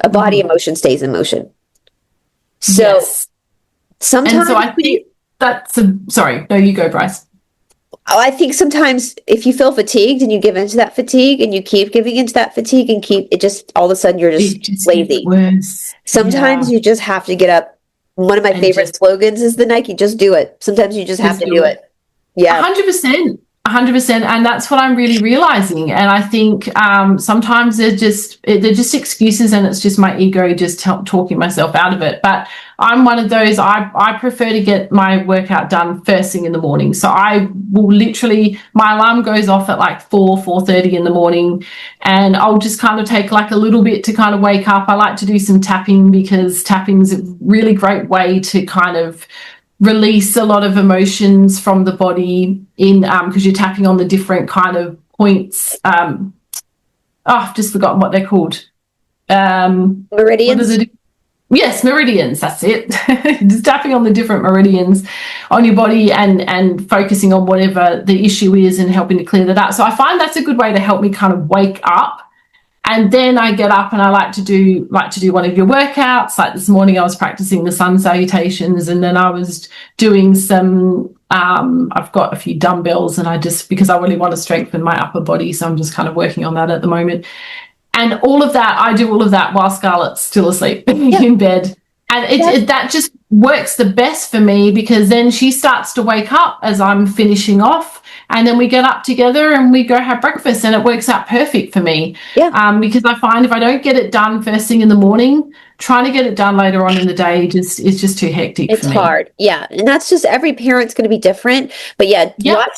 A body emotion stays in motion. So sometimes, and so I think sorry, no, you go, Brice. I think sometimes if you feel fatigued and you give into that fatigue and you keep giving into that fatigue and keep it, just all of a sudden you're just lazy. Sometimes you just have to get up One of my and favorite just slogans is the Nike, just do it. Sometimes you just have to do it. Yeah. 100%. 100%, and that's what I'm really realizing. And I think sometimes they're just excuses, and it's just my ego just talking myself out of it. But I'm one of those. I prefer to get my workout done first thing in the morning. So I will literally, my alarm goes off at like 4:30 in the morning, and I'll just kind of take like a little bit to kind of wake up. I like to do some tapping, because tapping is a really great way to kind of release a lot of emotions from the body in because you're tapping on the different kind of points. I've just forgotten what they're called. Meridians. Yes, meridians, that's it. Just tapping on the different meridians on your body and focusing on whatever the issue is and helping to clear that up. So I find that's a good way to help me kind of wake up. And then I get up and I like to do one of your workouts. Like this morning I was practicing the sun salutations, and then I was doing some I've got a few dumbbells, and because I really want to strengthen my upper body, so I'm just kind of working on that at the moment. And I do all of that while Scarlett's still asleep in bed. And that just works the best for me, because then she starts to wake up as I'm finishing off, and then we get up together and we go have breakfast, and it works out perfect for me. Yeah. Because I find if I don't get it done first thing in the morning, trying to get it done later on in the day is just too hectic for me. It's hard. Yeah. And that's just, every parent's going to be different. But yeah, watch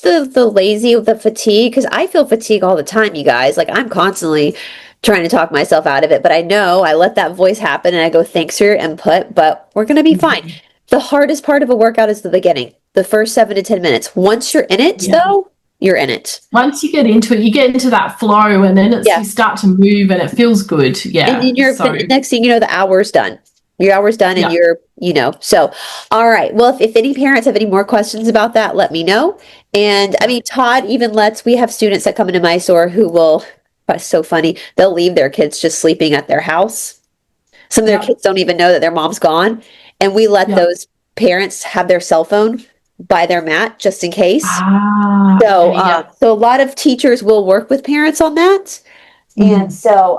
the lazy, the fatigue, because I feel fatigue all the time, you guys. Like, I'm constantly trying to talk myself out of it, but I know I let that voice happen and I go, thanks for your input, but we're going to be fine. The hardest part of a workout is the beginning, the first 7 to 10 minutes. Once you're in it, though, you're in it. Once you get into it, you get into that flow, and then you start to move and it feels good. Yeah. And next thing you know, the hour's done. Your hour's done, and you're, so, all right. Well, if any parents have any more questions about that, let me know. And I mean, Todd even we have students that come into my store who will, it's so funny, they'll leave their kids just sleeping at their house. Some of their kids don't even know that their mom's gone. And we let those parents have their cell phone by their mat just in case. So a lot of teachers will work with parents on that. And so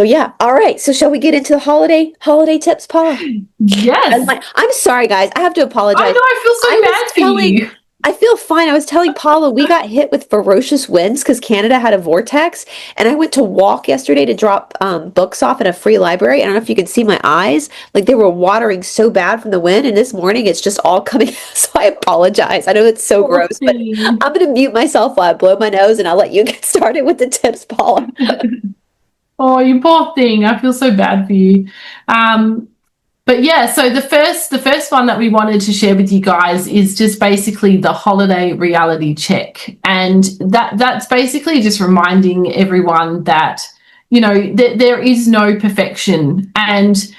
yeah. All right. So shall we get into the holiday tips, Paula? Yes. I'm sorry, guys. I have to apologize. I know, I feel so bad for you. I feel fine. I was telling Paula we got hit with ferocious winds because Canada had a vortex, and I went to walk yesterday to drop books off in a free library. I don't know if you can see my eyes. Like, they were watering so bad from the wind, and this morning it's just all coming. So I apologize. I know it's so gross, but I'm going to mute myself while I blow my nose, and I'll let you get started with the tips, Paula. Oh, you poor thing. I feel so bad for you. But yeah, so the first one that we wanted to share with you guys is just basically the holiday reality check. And that's basically just reminding everyone that, there is no perfection. And,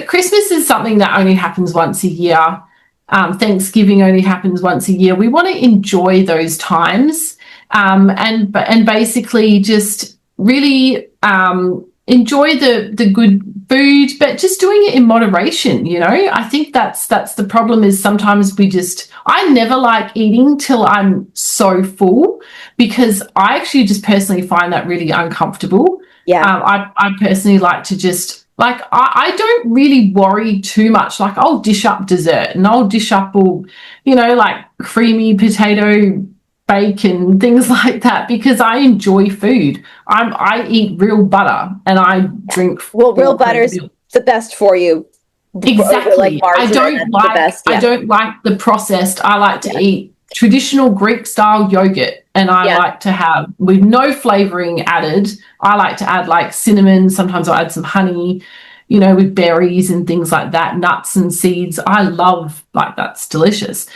Christmas is something that only happens once a year. Thanksgiving only happens once a year. We want to enjoy those times, and basically just really enjoy the good food, but just doing it in moderation. I think that's the problem, is sometimes I never like eating till I'm so full, because I actually just personally find that really uncomfortable. I personally like to just, like, I don't really worry too much. Like, I'll dish up dessert, and I'll dish up all, like creamy potato bacon, things like that, because I enjoy food. I eat real butter, and I drink. Well, real butter's the best for you. Exactly. I don't like the processed. I like to eat traditional Greek style yogurt, and I like to have, with no flavoring added. I like to add like cinnamon. Sometimes I'll add some honey, with berries and things like that, nuts and seeds. I love, like, that's delicious.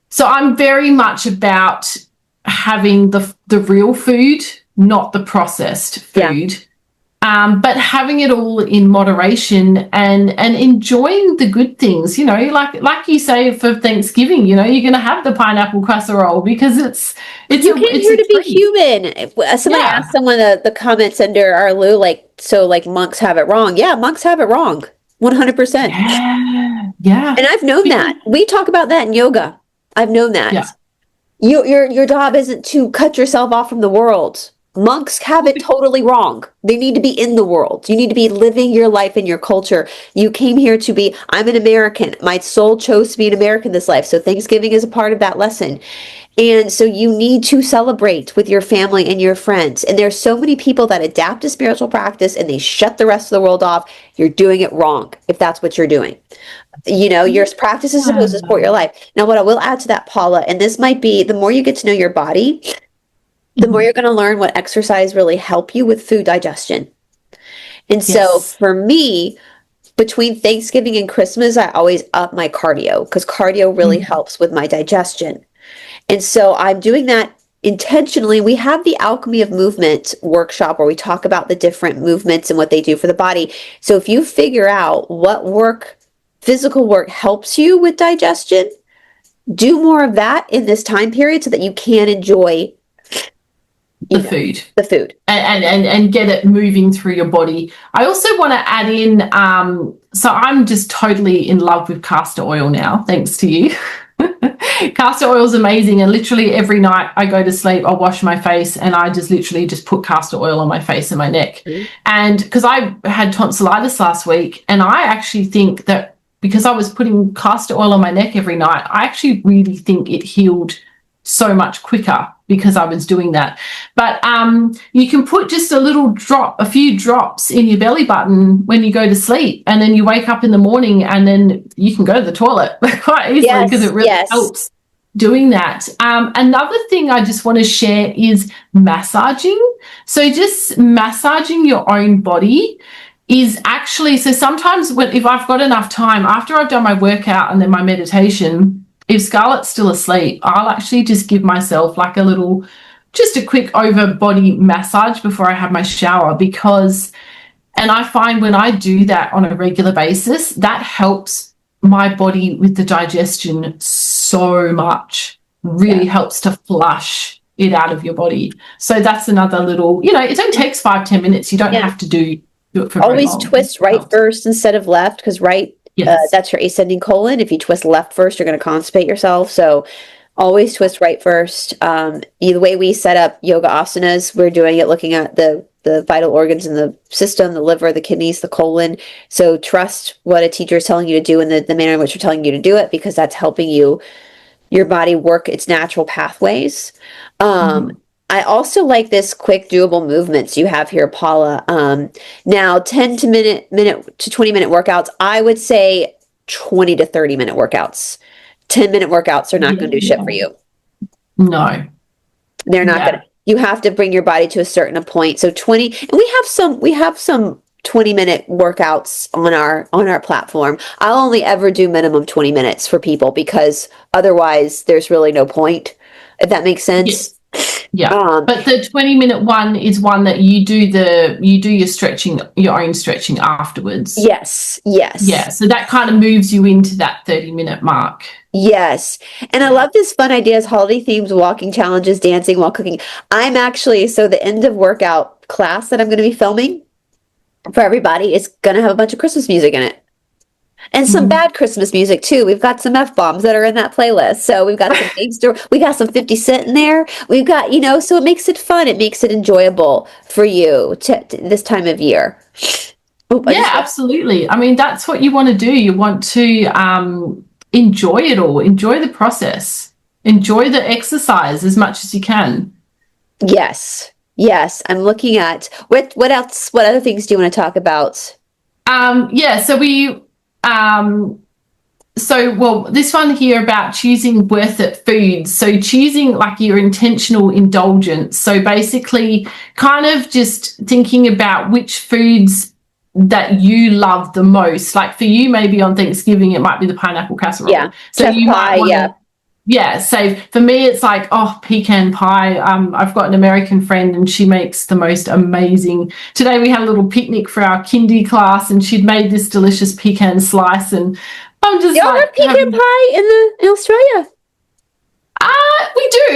So I'm very much about having the real food, not the processed food, but having it all in moderation and enjoying the good things. Like you say, for Thanksgiving, you're going to have the pineapple casserole, because it's you came here to be human. Somebody asked someone the comments under our Lou, like monks have it wrong. Yeah, monks have it wrong, 100%. Yeah. And I've known that. We talk about that in yoga. I've known that. Your job isn't to cut yourself off from the world. Monks have it totally wrong. They need to be in the world. You need to be living your life in your culture. You came here to be, I'm an American. My soul chose to be an American this life. So Thanksgiving is a part of that lesson. And so you need to celebrate with your family and your friends. And there's so many people that adapt to spiritual practice and they shut the rest of the world off. You're doing it wrong if that's what you're doing. You know, your practice is supposed to support your life. Now, what I will add to that, Paula, and this might be the more you get to know your body, the more you're going to learn what exercise really help you with food digestion. And so for me, between Thanksgiving and Christmas, I always up my cardio because cardio really helps with my digestion. And so I'm doing that intentionally. We have the Alchemy of Movement workshop where we talk about the different movements and what they do for the body. So if you figure out what physical work helps you with digestion, do more of that in this time period so that you can enjoy the food and get it moving through your body. I also want to add in, so I'm just totally in love with castor oil now, thanks to you. Castor oil is amazing, and literally every night I go to sleep, I'll wash my face and I just literally just put castor oil on my face and my neck. And because I had tonsillitis last week, and I actually think that because I was putting castor oil on my neck every night, I actually really think it healed so much quicker because I was doing that. But you can put just a few drops in your belly button when you go to sleep, and then you wake up in the morning and then you can go to the toilet quite easily because it really helps doing that. Another thing I just want to share is massaging. So just massaging your own body is actually, so sometimes if I've got enough time after I've done my workout and then my meditation, if Scarlett's still asleep, I'll actually just give myself like just a quick over body massage before I have my shower and I find when I do that on a regular basis, that helps my body with the digestion so much, really helps to flush it out of your body. So that's another little, it only takes 5-10 minutes. You don't have to do it for always twist right first instead of left because that's your ascending colon. If you twist left first, you're going to constipate yourself. So always twist right first. The way we set up yoga asanas, we're doing it looking at the vital organs in the system, the liver, the kidneys, the colon. So trust what a teacher is telling you to do in the manner in which they're telling you to do it, because that's helping your body work its natural pathways. I also like this quick doable movements you have here, Paula. Now 10 to 20 minute workouts. I would say 20 to 30 minute workouts. 10-minute workouts are not going to do shit for you. No. They're not going to. You have to bring your body to a certain point. So 20, and we have some 20-minute workouts on our platform. I'll only ever do minimum 20 minutes for people because otherwise there's really no point, if that makes sense. Yeah, but the 20-minute one is one that you do your stretching, your own stretching afterwards. Yes. Yeah, so that kind of moves you into that 30-minute mark. Yes. And I love this fun ideas, holiday themes, walking challenges, dancing while cooking. The end of workout class that I'm going to be filming for everybody is going to have a bunch of Christmas music in it. And some bad Christmas music too. We've got some F-bombs that are in that playlist. So we've got some gangster, we got some 50 Cent in there. We've got, so it makes it fun. It makes it enjoyable for you to this time of year. Absolutely. I mean, that's what you want to do. You want to enjoy it all, enjoy the process, enjoy the exercise as much as you can. Yes. I'm looking at what else, what other things do you want to talk about? This one here about choosing worth it foods. So choosing like your intentional indulgence. So basically kind of just thinking about which foods that you love the most. Like for you, maybe on Thanksgiving, it might be the pineapple casserole. Yeah. So you might want so for me, it's like, pecan pie. I've got an American friend and she makes the most amazing. Today we had a little picnic for our kindy class and she'd made this delicious pecan slice, and I'm just have pecan pie in Australia?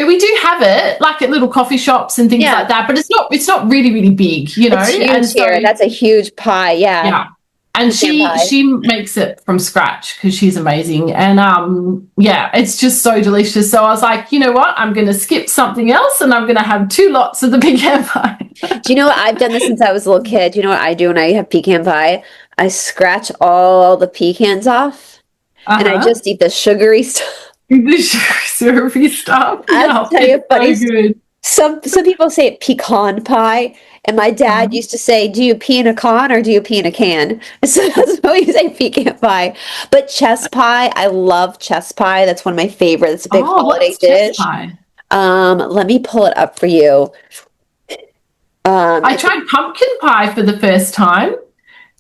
We do have it like at little coffee shops and things like that, but it's not really, really big, It's huge here. That's a huge pie. Yeah. And pecan pie. she makes it from scratch because she's amazing. And yeah, it's just so delicious. So I was like, you know what? I'm going to skip something else and I'm going to have 2 lots of the pecan pie. Do you know what? I've done this since I was a little kid. Do you know what I do when I have pecan pie? I scratch all the pecans off and I just eat the sugary stuff. The syrupy stuff. I'll tell you a funny so good. Some people say pecan pie, and my dad used to say, "Do you pee in a con or do you pee in a can?" So that's why we say pecan pie. But chess pie, I love chess pie. That's one of my favorites. It's a big holiday dish. Pie? Let me pull it up for you. I tried pumpkin pie for the first time.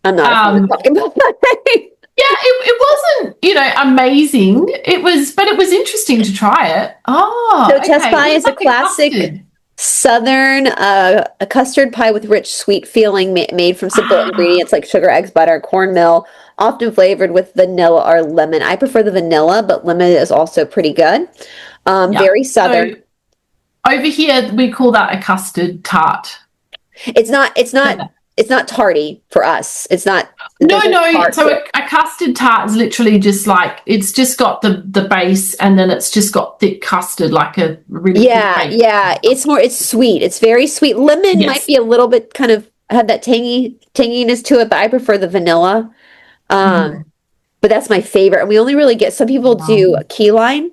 I'm not a fan of pumpkin pie. Yeah, it wasn't, amazing. But it was interesting to try it. Oh, so chess pie is a classic custard. Southern a custard pie with rich sweet filling made from simple ingredients like sugar, eggs, butter, cornmeal, often flavored with vanilla or lemon. I prefer the vanilla, but lemon is also pretty good. Very Southern. So, over here we call that a custard tart. It's not tarty for us. It's not. No. So a custard tart is literally just like, it's just got the base and then it's just got thick custard, like a really thick base. Yeah. It's sweet. It's very sweet. Lemon might be a little bit kind of have that tanginess to it, but I prefer the vanilla. But that's my favorite. And we only really get, some people do a key lime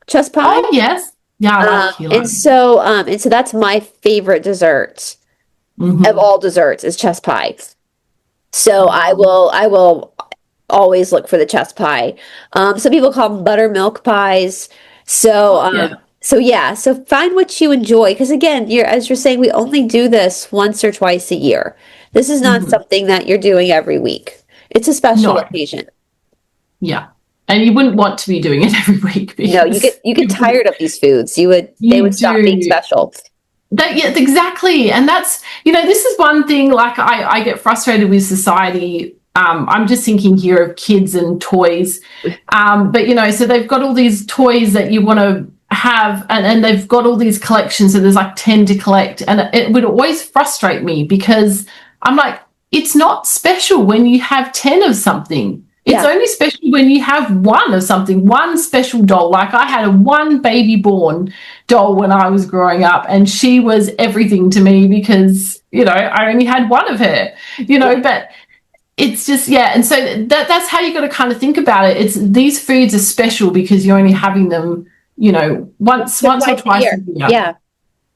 chess pie. Oh yes. Yeah, I like key lime. And so that's my favorite dessert. Of all desserts is chess pie. So I will always look for the chess pie. Some people call them buttermilk pies. So so find what you enjoy, because again, as you're saying, we only do this once or twice a year. This is not something that you're doing every week. It's a special occasion. Yeah. And you wouldn't want to be doing it every week. No, you get tired of these foods. They would stop being special. Exactly. And that's, this is one thing, like I get frustrated with society. I'm just thinking here of kids and toys. But, so they've got all these toys that you want to have, and they've got all these collections. So there's like 10 to collect. And it would always frustrate me because I'm like, it's not special when you have 10 of something. It's only special when you have one of something, one special doll. Like I had a one baby born doll when I was growing up, and she was everything to me because, I only had one of her, but it's just, and so that's how you got to kind of think about it. It's these foods are special because you're only having them, once or twice a year.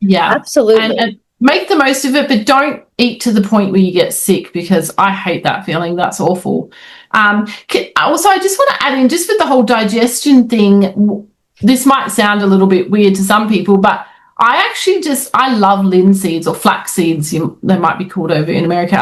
Yeah, absolutely. And make the most of it, but don't eat to the point where you get sick, because I hate that feeling. That's awful. Also, I just want to add in, just with the whole digestion thing, this might sound a little bit weird to some people, but I love linseeds or flax seeds, they might be called over in America,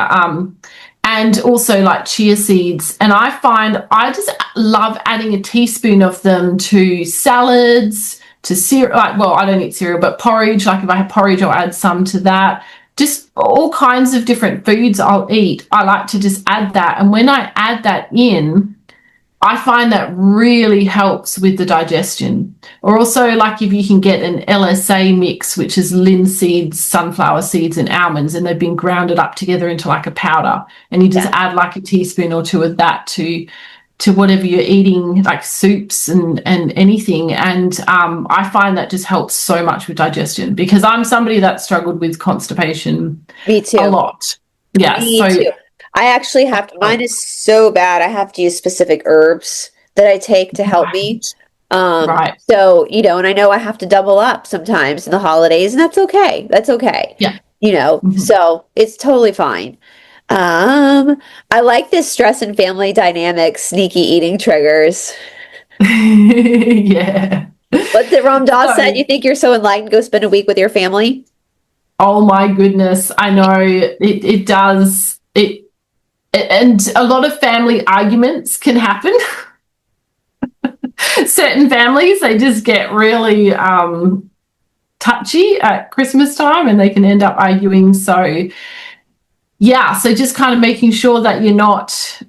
and also like chia seeds. And I find I just love adding a teaspoon of them to salads, to cereal. I don't eat cereal, but porridge. Like if I have porridge, I'll add some to that. Just all kinds of different foods I'll eat. I like to just add that. And when I add that in, I find that really helps with the digestion. Or also, like if you can get an LSA mix, which is linseeds, sunflower seeds, and almonds, and they've been grounded up together into like a powder, and you just add like a teaspoon or two of that to whatever you're eating, like soups and anything. And I find that just helps so much with digestion, because I'm somebody that struggled with constipation. Me too. A lot. Yeah. Me too. I actually mine is so bad. I have to use specific herbs that I take to help me. Right. So, and I know I have to double up sometimes in the holidays, and that's okay. That's okay. Yeah. So it's totally fine. I like this stress and family dynamic, sneaky eating triggers. Yeah. What the Ram Dass said, you think you're so enlightened, go spend a week with your family? Oh my goodness. I know it does. And a lot of family arguments can happen. Certain families, they just get really touchy at Christmas time, and they can end up arguing. So so just kind of making sure that you're not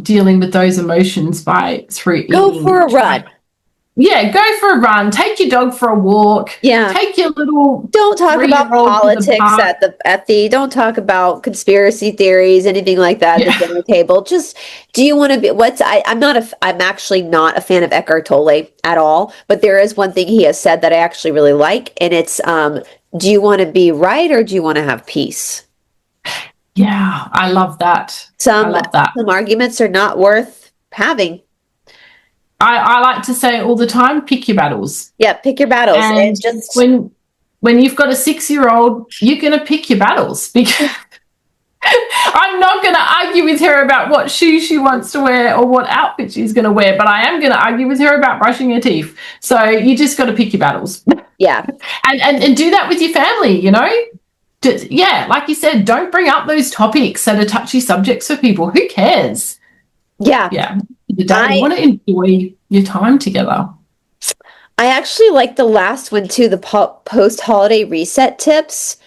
dealing with those emotions through eating. Go for a run. yeah, go for a run, take your dog for a walk, Yeah. take your little Don't talk about 3-year-old to the politics park. at the don't talk about conspiracy theories, anything like that at the Yeah. dinner table. Just do you want to be I'm actually not a fan of Eckhart Tolle at all, but there is one thing he has said that I actually really like, and it's do you want to be right or do you want to have peace? Yeah, I love that. I Some love that. some arguments are not worth having. I like to say all the time, pick your battles. Yeah, pick your battles And and just when you've got a 6-year-old, you're going to pick your battles because I'm not going to argue with her about what shoes she wants to wear or what outfit she's going to wear, but I am going to argue with her about brushing her teeth. So you just got to pick your battles. yeah. And do that with your family, you know? Yeah, like you said, don't bring up those topics that are touchy subjects for people. Who cares? Yeah. Yeah. You want to enjoy your time together. I actually like the last one too, the post-holiday reset tips.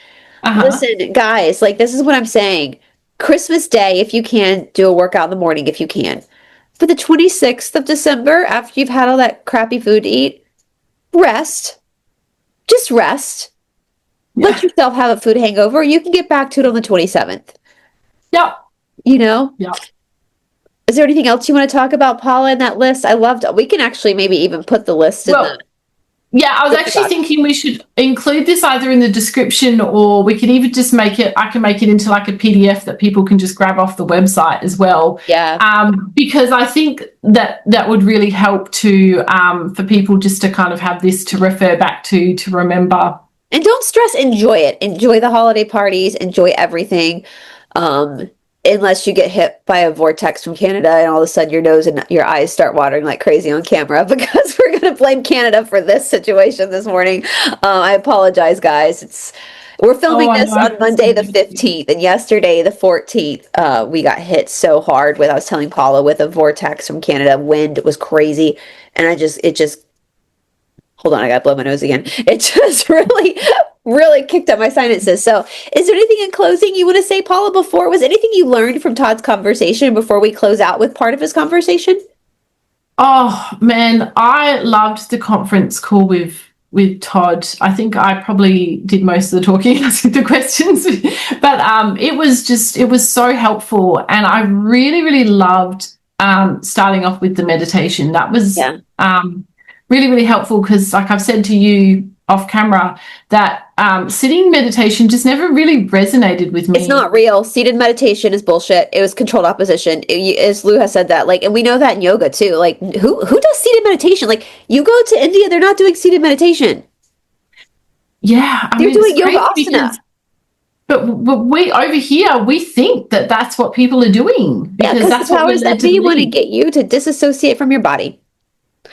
Listen, guys, like this is what I'm saying. Christmas Day, if you can, do a workout in the morning if you can. But the 26th of December, after you've had all that crappy food to eat, rest. Just rest. Yeah. Let yourself have a food hangover. You can get back to it on the 27th. Yep. You know? Yep. Is there anything else you want to talk about, Paula, in that list? We can actually maybe even put the list in the... Yeah, I was actually thinking we should include this either in the description or we could even just I can make it into like a PDF that people can just grab off the website as well. Yeah. Because I think that would really help to for people just to kind of have this to refer back to remember. And don't stress, enjoy it. Enjoy the holiday parties, enjoy everything. Unless you get hit by a vortex from Canada and all of a sudden your nose and your eyes start watering like crazy on camera, because we're going to blame Canada for this situation this morning. I apologize, guys. We're filming this on Monday the 15th, and yesterday the 14th, we got hit so hard I was telling Paula, with a vortex from Canada. Wind was crazy, and it just hold on, I gotta blow my nose again. It just really kicked up my sinuses. So is there anything in closing you want to say, Paula, was anything you learned from Todd's conversation before we close out with part of his conversation? Oh man, I loved the conference call with Todd. I think I probably did most of the talking, answering the questions, but it was so helpful, and I really loved starting off with the meditation. That was really helpful, because like I've said to you off camera, that sitting meditation just never really resonated with me. It's not real. Seated meditation is bullshit. It was controlled opposition. As Lou has said that, like, and we know that in yoga too. Like, who does seated meditation? Like, you go to India, they're not doing seated meditation. Yeah, they're doing yoga asana. But we over here, we think that that's what people are doing, because that's the what powers that be want to get you to disassociate from your body.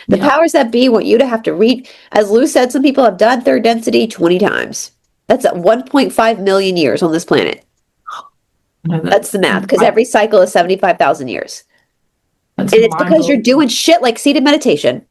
The powers that be want you to have to read, as Lou said, some people have done third density 20 times. That's at 1.5 million years on this planet. That's the math, because every cycle is 75,000 years. And it's because you're doing shit like seated meditation.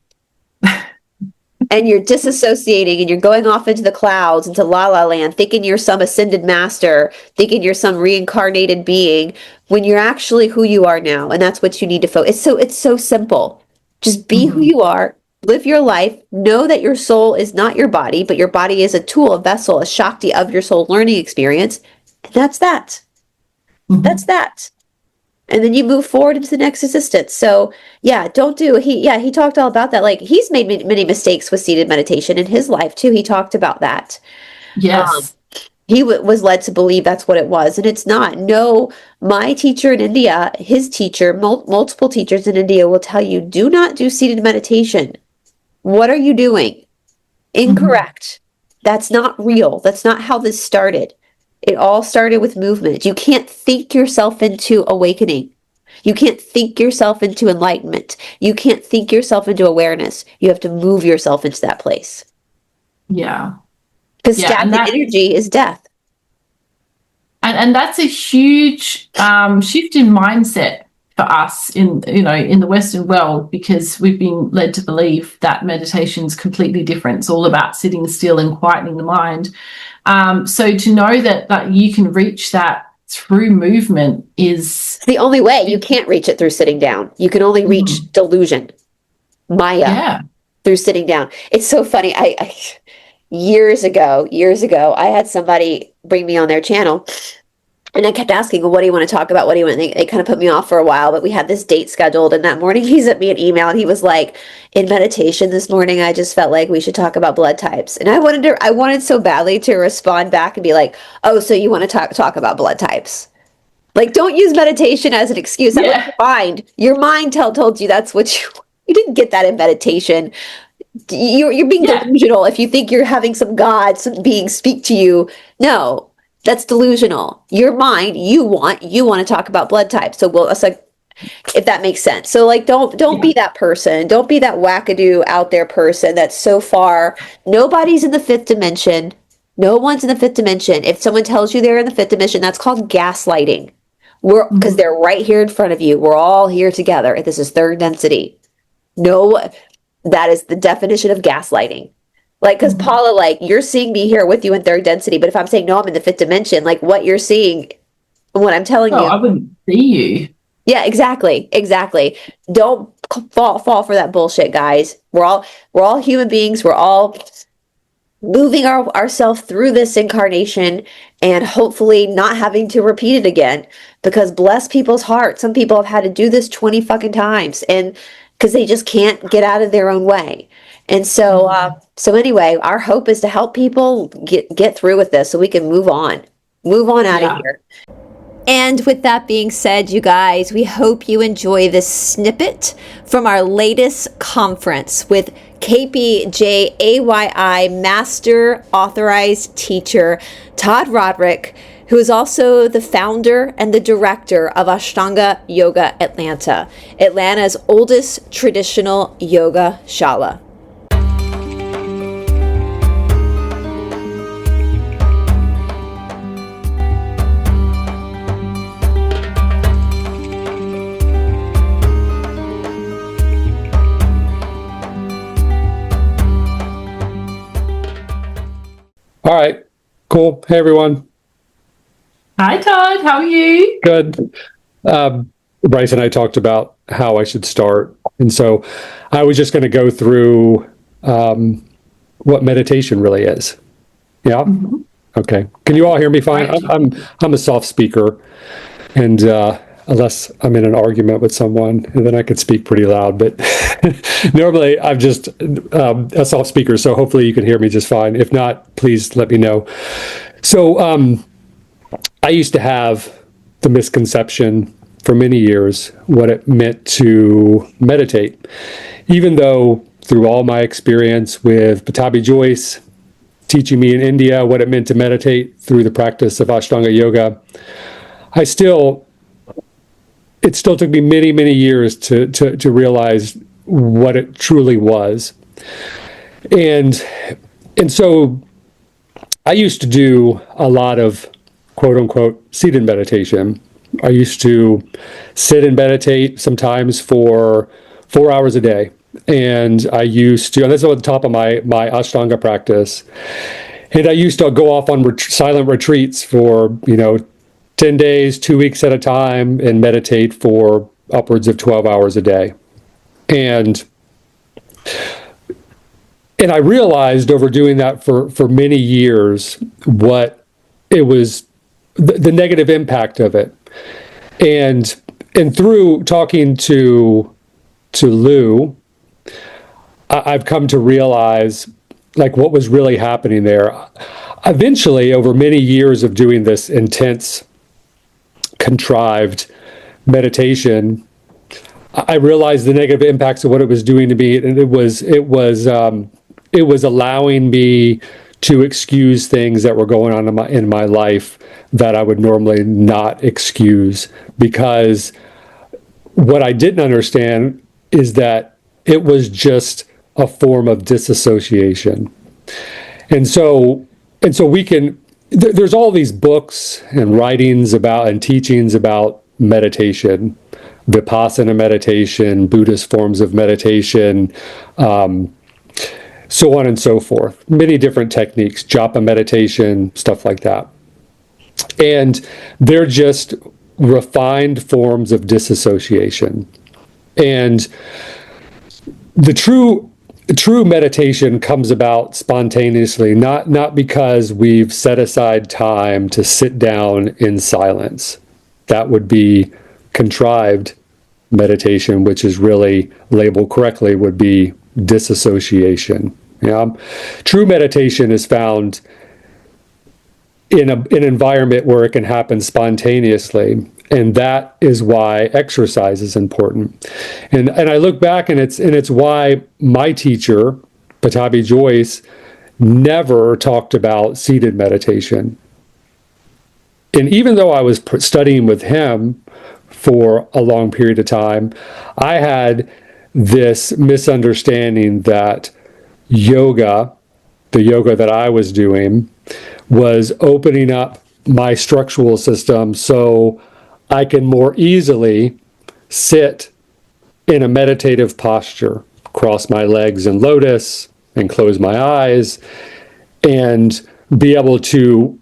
And you're disassociating and you're going off into the clouds, into la la land, thinking you're some ascended master, thinking you're some reincarnated being, when you're actually who you are now. And that's what you need to focus. It's so simple. Just be who you are, live your life, know that your soul is not your body, but your body is a tool, a vessel, a Shakti of your soul learning experience. And that's that. That's that. And then you move forward into the next existence. So yeah, he talked all about that. Like, he's made many mistakes with seated meditation in his life too. He talked about that. Yes. He was led to believe that's what it was, and it's not. No, my teacher in India, his teacher, multiple teachers in India will tell you, do not do seated meditation. What are you doing? Incorrect. That's not real. That's not how this started. It all started with movement. You can't think yourself into awakening. You can't think yourself into enlightenment. You can't think yourself into awareness. You have to move yourself into that place. Yeah. Because stagnant energy is death. And that's a huge shift in mindset for us in the Western world, because we've been led to believe that meditation is completely different. It's all about sitting still and quietening the mind. So to know that you can reach that through movement is the only way. You can't reach it through sitting down. You can only reach delusion, Maya. Yeah. through sitting down. It's so funny. I years ago, I had somebody bring me on their channel. And I kept asking, well, what do you want to talk about? What do you want? They kind of put me off for a while, but we had this date scheduled. And that morning he sent me an email and he was like, in meditation this morning, I just felt like we should talk about blood types. And I wanted so badly to respond back and be like, oh, so you want to talk about blood types? Like, don't use meditation as an excuse. That was your mind told you that's what you didn't get that in meditation. You're being delusional if you think you're having some God, some being speak to you. No. That's delusional. Your mind, you want to talk about blood types. So it's like, if that makes sense. So like, don't be that person. Don't be that wackadoo out there person that's so far. Nobody's in the fifth dimension. No one's in the fifth dimension. If someone tells you they're in the fifth dimension, that's called gaslighting. Because they're right here in front of you. We're all here together. This is third density. No, that is the definition of gaslighting. Like, because Paula, like, you're seeing me here with you in third density, but if I'm saying, no, I'm in the fifth dimension, like, what you're seeing, what I'm telling you. I wouldn't see you. Yeah, exactly. Don't fall for that bullshit, guys. We're all human beings. We're all moving ourselves through this incarnation and hopefully not having to repeat it again, because bless people's hearts. Some people have had to do this 20 fucking times, and because they just can't get out of their own way. And so, anyway, our hope is to help people get through with this so we can move on out of here. And with that being said, you guys, we hope you enjoy this snippet from our latest conference with KPJAYI Master Authorized Teacher Todd Roderick, who is also the founder and the director of Ashtanga Yoga Atlanta, Atlanta's oldest traditional yoga shala. All right, cool. Hey, everyone. Hi, Todd. How are you? Good. Brice and I talked about how I should start. And so I was just going to go through what meditation really is. Yeah? Mm-hmm. Okay. Can you all hear me fine? Right. I'm a soft speaker. And unless I'm in an argument with someone, and then I could speak pretty loud. But normally I'm just a soft speaker, so hopefully you can hear me just fine. If not, please let me know. So I used to have the misconception for many years what it meant to meditate, even though through all my experience with Pattabhi Jois teaching me in India what it meant to meditate through the practice of Ashtanga Yoga, it still took me many, many years to realize what it truly was. And so I used to do a lot of quote unquote seated meditation. I used to sit and meditate sometimes for 4 hours a day. And and this is on the top of my Ashtanga practice. And I used to go off on silent retreats for, 10 days, 2 weeks at a time, and meditate for upwards of 12 hours a day. And I realized over doing that for many years what it was, the negative impact of it. And through talking to Lou, I've come to realize like what was really happening there. Eventually, over many years of doing this intense, contrived meditation, I realized the negative impacts of what it was doing to me, and it was allowing me to excuse things that were going on in my life that I would normally not excuse, because what I didn't understand is that it was just a form of disassociation. And so there's all these books and writings about and teachings about meditation, Vipassana meditation, Buddhist forms of meditation, so on and so forth. Many different techniques, japa meditation, stuff like that. And they're just refined forms of disassociation. And the true true meditation comes about spontaneously, not because we've set aside time to sit down in silence. That would be contrived meditation, which is really labeled correctly, would be disassociation. Yeah. True meditation is found in an environment where it can happen spontaneously. And that is why exercise is important. And I look back, and it's why my teacher, Pattabhi Jois, never talked about seated meditation. And even though I was studying with him for a long period of time, I had this misunderstanding that yoga, the yoga that I was doing, was opening up my structural system so I can more easily sit in a meditative posture, cross my legs in lotus and close my eyes, and be able to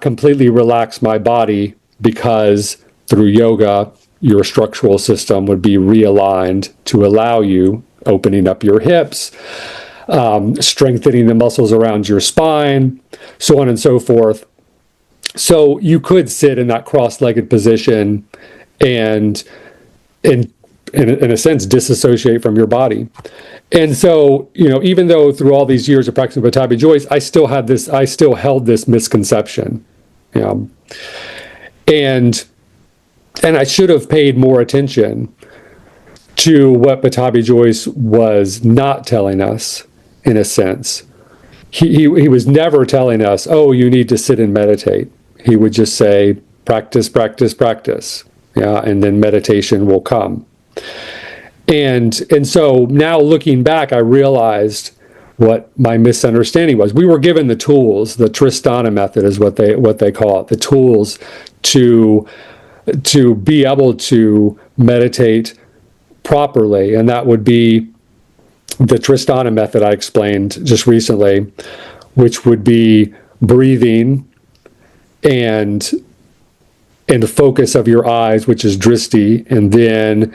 completely relax my body, because through yoga, your structural system would be realigned to allow you opening up your hips, strengthening the muscles around your spine, so on and so forth. So you could sit in that cross-legged position and, in a sense, disassociate from your body. And so, even though through all these years of practicing Pattabhi Jois, I still held this misconception. And I should have paid more attention to what Pattabhi Jois was not telling us, in a sense. He was never telling us, oh, you need to sit and meditate. He would just say, practice, practice, practice. Yeah, and then meditation will come. And so now looking back, I realized what my misunderstanding was. We were given the tools. The Tristana method is what they call it. The tools to be able to meditate properly, and that would be the Tristana method I explained just recently, which would be breathing and the focus of your eyes, which is dristi, and then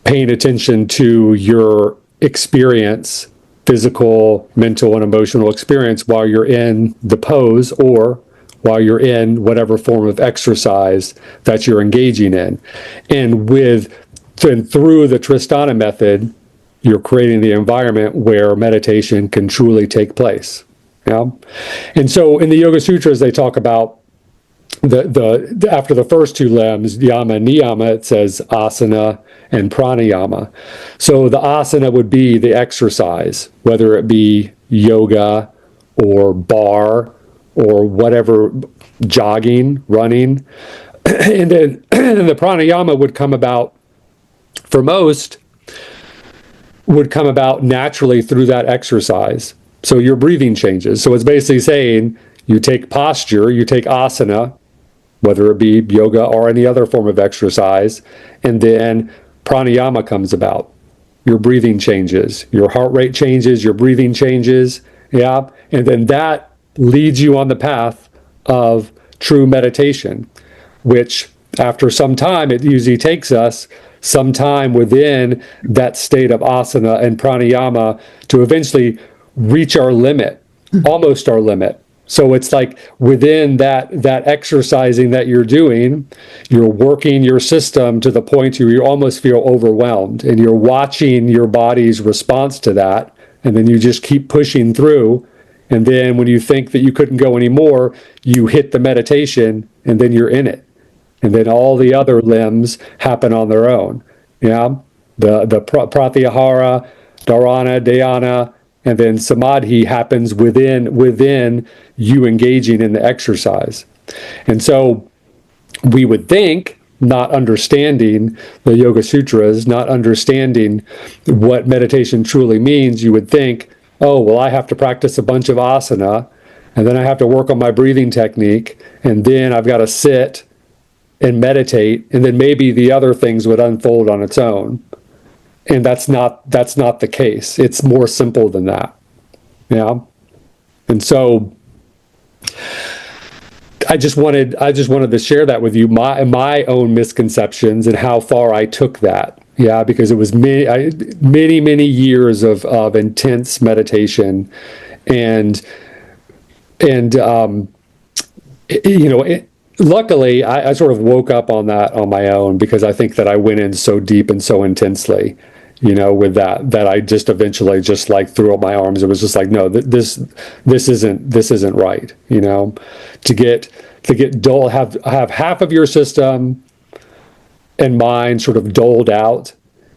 paying attention to your experience, physical, mental, and emotional experience while you're in the pose or while you're in whatever form of exercise that you're engaging in. And through the Tristana method, you're creating the environment where meditation can truly take place. Yeah. And so in the Yoga Sutras, they talk about the after the first two limbs, yama and niyama, it says asana and pranayama. So the asana would be the exercise, whether it be yoga or bar or whatever, jogging, running. And then the pranayama would come about, for most, would come about naturally through that exercise. So your breathing changes. So it's basically saying you take posture, you take asana, whether it be yoga or any other form of exercise, and then pranayama comes about. Your breathing changes, your heart rate changes, your breathing changes, yeah, and then that leads you on the path of true meditation, which after some time, it usually takes us some time within that state of asana and pranayama to eventually reach our limit, almost our limit. So it's like within that exercising that you're doing, you're working your system to the point where you almost feel overwhelmed, and you're watching your body's response to that, and then you just keep pushing through. And then when you think that you couldn't go anymore, you hit the meditation, and then you're in it. And then all the other limbs happen on their own. Yeah, the pratyahara, dharana, dhyana, and then samadhi happens within you engaging in the exercise. And so we would think, not understanding the Yoga Sutras, not understanding what meditation truly means, you would think, oh, well, I have to practice a bunch of asana, and then I have to work on my breathing technique, and then I've got to sit and meditate, and then maybe the other things would unfold on its own. And that's not the case. It's more simple than that. Yeah. And so I just wanted to share that with you, my own misconceptions and how far I took that. Yeah, because it was many years of intense meditation, and luckily I sort of woke up on that on my own, because I think that I went in so deep and so intensely, with that I just eventually just like threw up my arms. It was just like, no, this isn't right. To get dull, have half of your system and mind sort of doled out,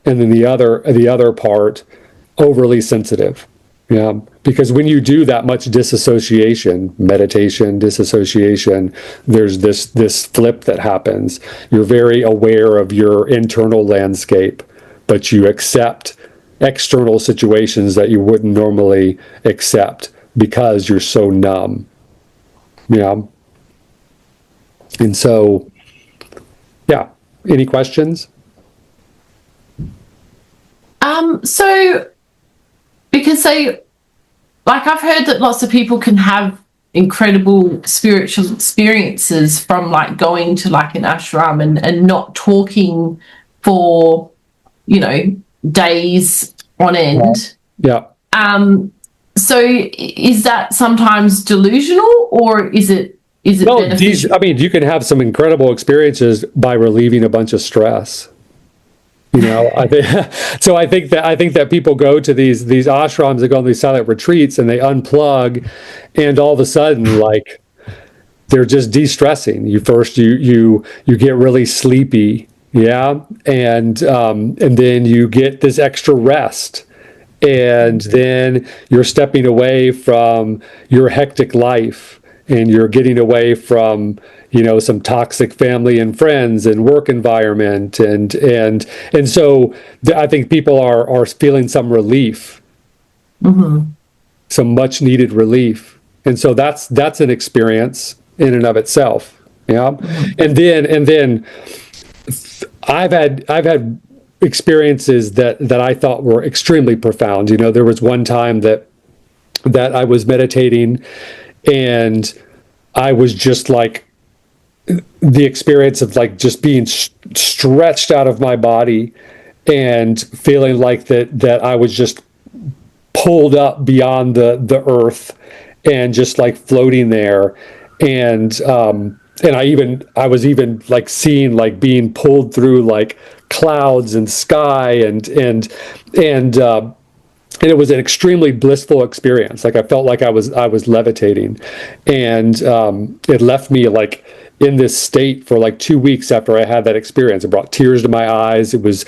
and then the other part overly sensitive. Yeah, because when you do that much meditation, disassociation, there's this flip that happens. You're very aware of your internal landscape, but you accept external situations that you wouldn't normally accept because you're so numb. Yeah. And so, yeah. Any questions? So because like I've heard that lots of people can have incredible spiritual experiences from like going to like an ashram and not talking for, days on end. Yeah. So is that sometimes delusional, or is it beneficial? You can have some incredible experiences by relieving a bunch of stress. I think that people go to these ashrams, they go on these silent retreats, and they unplug, and all of a sudden, like, they're just de-stressing. You get really sleepy, yeah, and then you get this extra rest, and then you're stepping away from your hectic life, and you're getting away from some toxic family and friends and work environment, and so I think people are feeling some relief, some much needed relief, and so that's an experience in and of itself. Yeah, and then I've had experiences that I thought were extremely profound. There was one time that I was meditating, and I was just like, the experience of like just being stretched out of my body and feeling like that I was just pulled up beyond the earth and just like floating there, and I was even like seeing like being pulled through like clouds and sky, and it was an extremely blissful experience. Like I felt like I was levitating, and it left me like in this state for like 2 weeks after I had that experience. It brought tears to my eyes. It was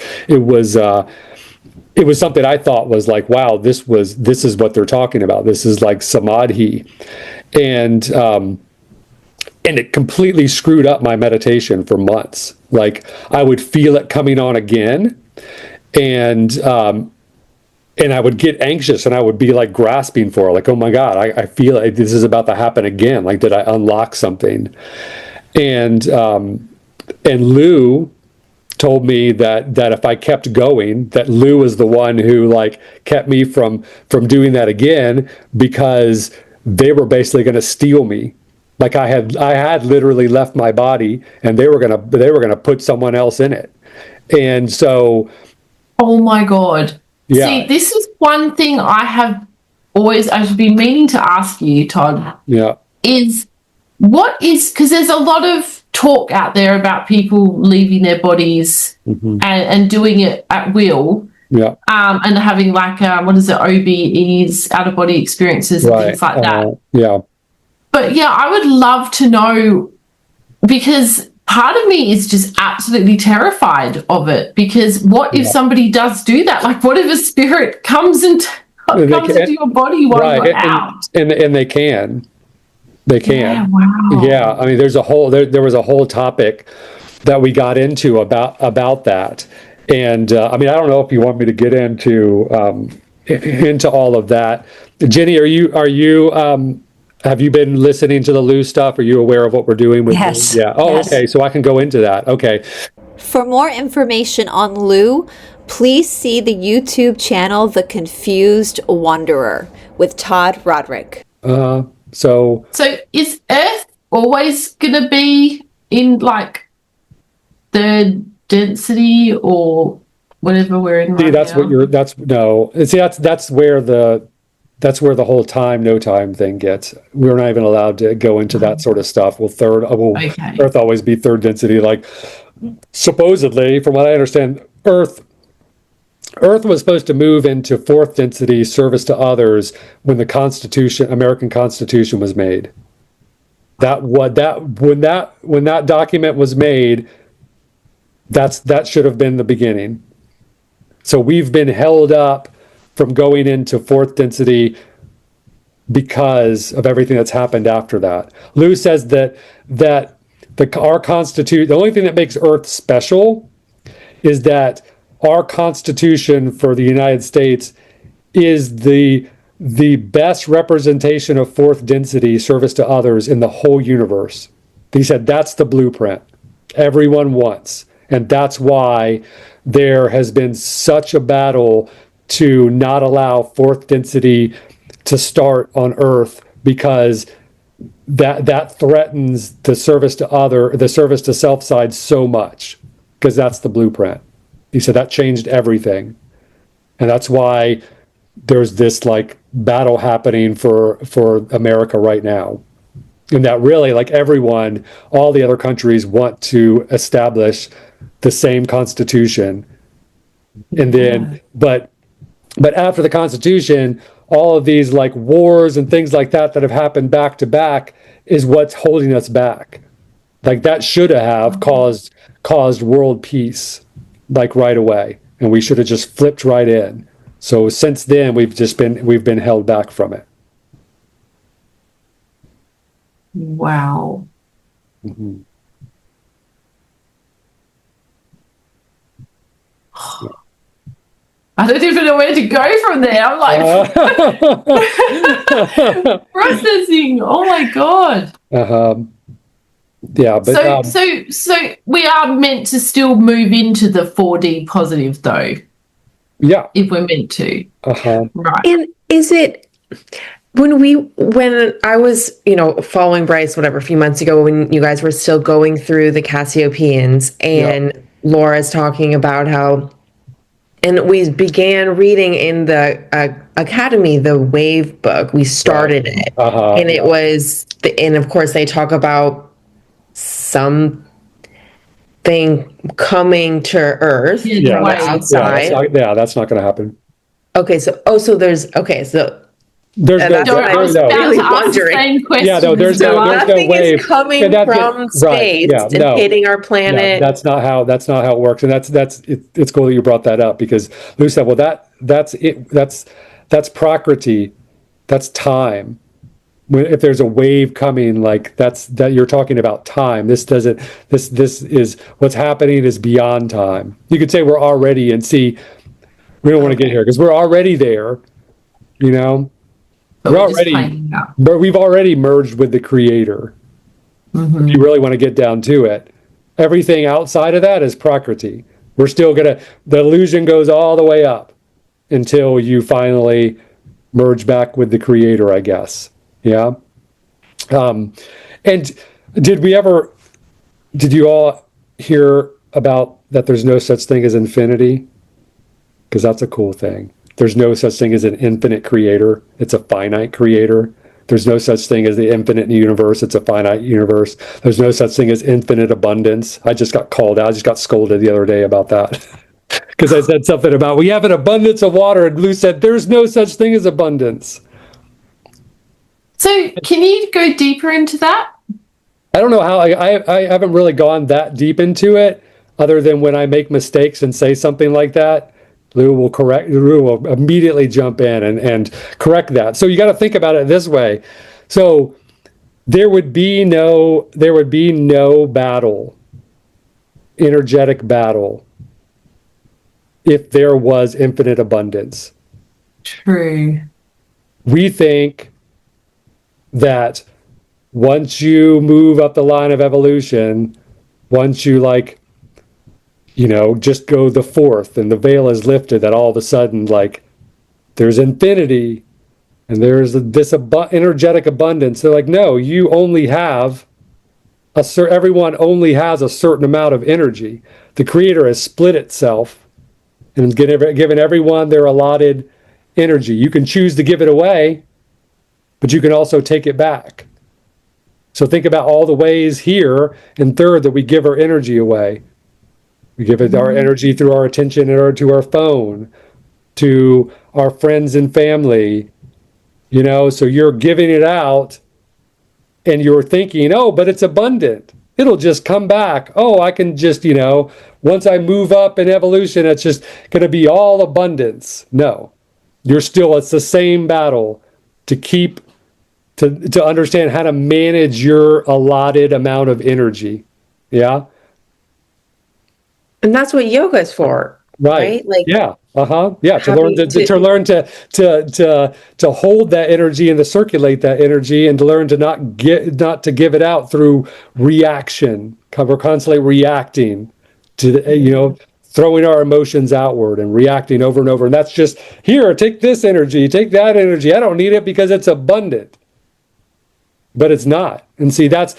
something I thought was like, wow, this is what they're talking about. This is like samadhi, and it completely screwed up my meditation for months. Like I would feel it coming on again, and I would get anxious, and I would be like grasping for it, like, oh my God, I feel like this is about to happen again. Like, did I unlock something? And Lou told me that if I kept going, that Lou was the one who like kept me from doing that again, because they were basically going to steal me. Like I had literally left my body, and they were gonna put someone else in it. And so, oh my God. Yeah. See, this is one thing I've been meaning to ask you, Todd. Yeah. Because there's a lot of talk out there about people leaving their bodies and doing it at will. Yeah. And having like, OBEs, out of body experiences, and things like that. Yeah. But yeah, I would love to know, because part of me is just absolutely terrified of it, because what if somebody does do that? Like, what if a spirit comes into your body while you're out? And they can. They can. Yeah, wow. Yeah, I mean, there was a whole topic that we got into about that, and I mean, I don't know if you want me to get into all of that. Jenny, are you have you been listening to the Lou stuff? Are you aware of what we're doing with Yes. Lou? Yeah. Oh, yes. Okay. So I can go into that. Okay. For more information on Lou, please see the YouTube channel The Confused Wanderer with Todd Roderick. So is Earth always going to be in like third density, or whatever we're in See, right that's now. what you're, that's, no, see, that's where the whole time, no time thing gets. We're not even allowed to go into that sort of stuff. Will Okay. Earth always be third density? Like, supposedly, from what I understand, Earth was supposed to move into fourth density service to others when the American Constitution was made. When that document was made, that should have been the beginning. So we've been held up from going into fourth density because of everything that's happened after that. Lou says that our Constitution, the only thing that makes Earth special is that our Constitution for the United States is the best representation of fourth density service to others in the whole universe. He said that's the blueprint everyone wants. And that's why there has been such a battle to not allow fourth density to start on Earth, because that threatens the service to self side so much, because that's the blueprint. He said that changed everything. And that's why there's this like battle happening for America right now. And that really, like, everyone, all the other countries want to establish the same constitution. And then, but after the Constitution, all of these like wars and things like that have happened back to back is what's holding us back. Like, that should have caused world peace, like, right away, and we should have just flipped right in. So since then, we've been held back from it. Wow. Mm-hmm. I don't even know where to go from there. I'm like processing. Oh my God. Yeah, but so we are meant to still move into the 4D positive, though. Yeah, if we're meant to. Right. And is it when I was, following Brice, whatever, a few months ago, when you guys were still going through the Cassiopeans, and Laura's talking about how, and we began reading in the Academy, the Wave book. We started it, and it was, and of course they talk about something coming to Earth from the outside. That's not going to happen. Okay, so there's There's that's what I was really wondering. Yeah, no, there's no wave is coming from space and hitting our planet. That's not how it works, and it's cool that you brought that up, because Lou said, well, that's it. That's Prakriti. That's time. If there's a wave coming, like that you're talking about time. This is what's happening is beyond time. You could say we're already, and see, we don't want to get here because we're already there, But we've already merged with the Creator. If you really want to get down to it, everything outside of that is Prakriti. We're still the illusion goes all the way up until you finally merge back with the Creator, I guess. Yeah. And did you all hear about that there's no such thing as infinity? Because that's a cool thing. There's no such thing as an infinite creator. It's a finite creator. There's no such thing as the infinite universe. It's a finite universe. There's no such thing as infinite abundance. I just got called out. I just got scolded the other day about that. Because I said something about, we have an abundance of water, and Blue said, there's no such thing as abundance. So can you go deeper into that? I don't know how. I haven't really gone that deep into it, other than when I make mistakes and say something like that, Lou will immediately jump in and correct that. So you got to think about it this way. So there would be no battle, energetic battle, if there was infinite abundance. True. We think that once you move up the line of evolution, once you just go the fourth and the veil is lifted, that all of a sudden, there's infinity and there's this energetic abundance. They're like, no, you only have everyone only has a certain amount of energy. The Creator has split itself and giving everyone their allotted energy. You can choose to give it away, but you can also take it back. So think about all the ways here in third that we give our energy away. We give it our energy through our attention or to our phone, to our friends and family, so you're giving it out and you're thinking, oh, but it's abundant. It'll just come back. Oh, I can just, once I move up in evolution, it's just going to be all abundance. No, it's the same battle to keep, to understand how to manage your allotted amount of energy. Yeah. And that's what yoga is for. Right? Like, yeah. Yeah. To learn to hold that energy and to circulate that energy, and to learn to not to give it out through reaction. We're constantly reacting to, throwing our emotions outward and reacting over and over. And that's just, here, take this energy, take that energy. I don't need it because it's abundant. But it's not. And see, that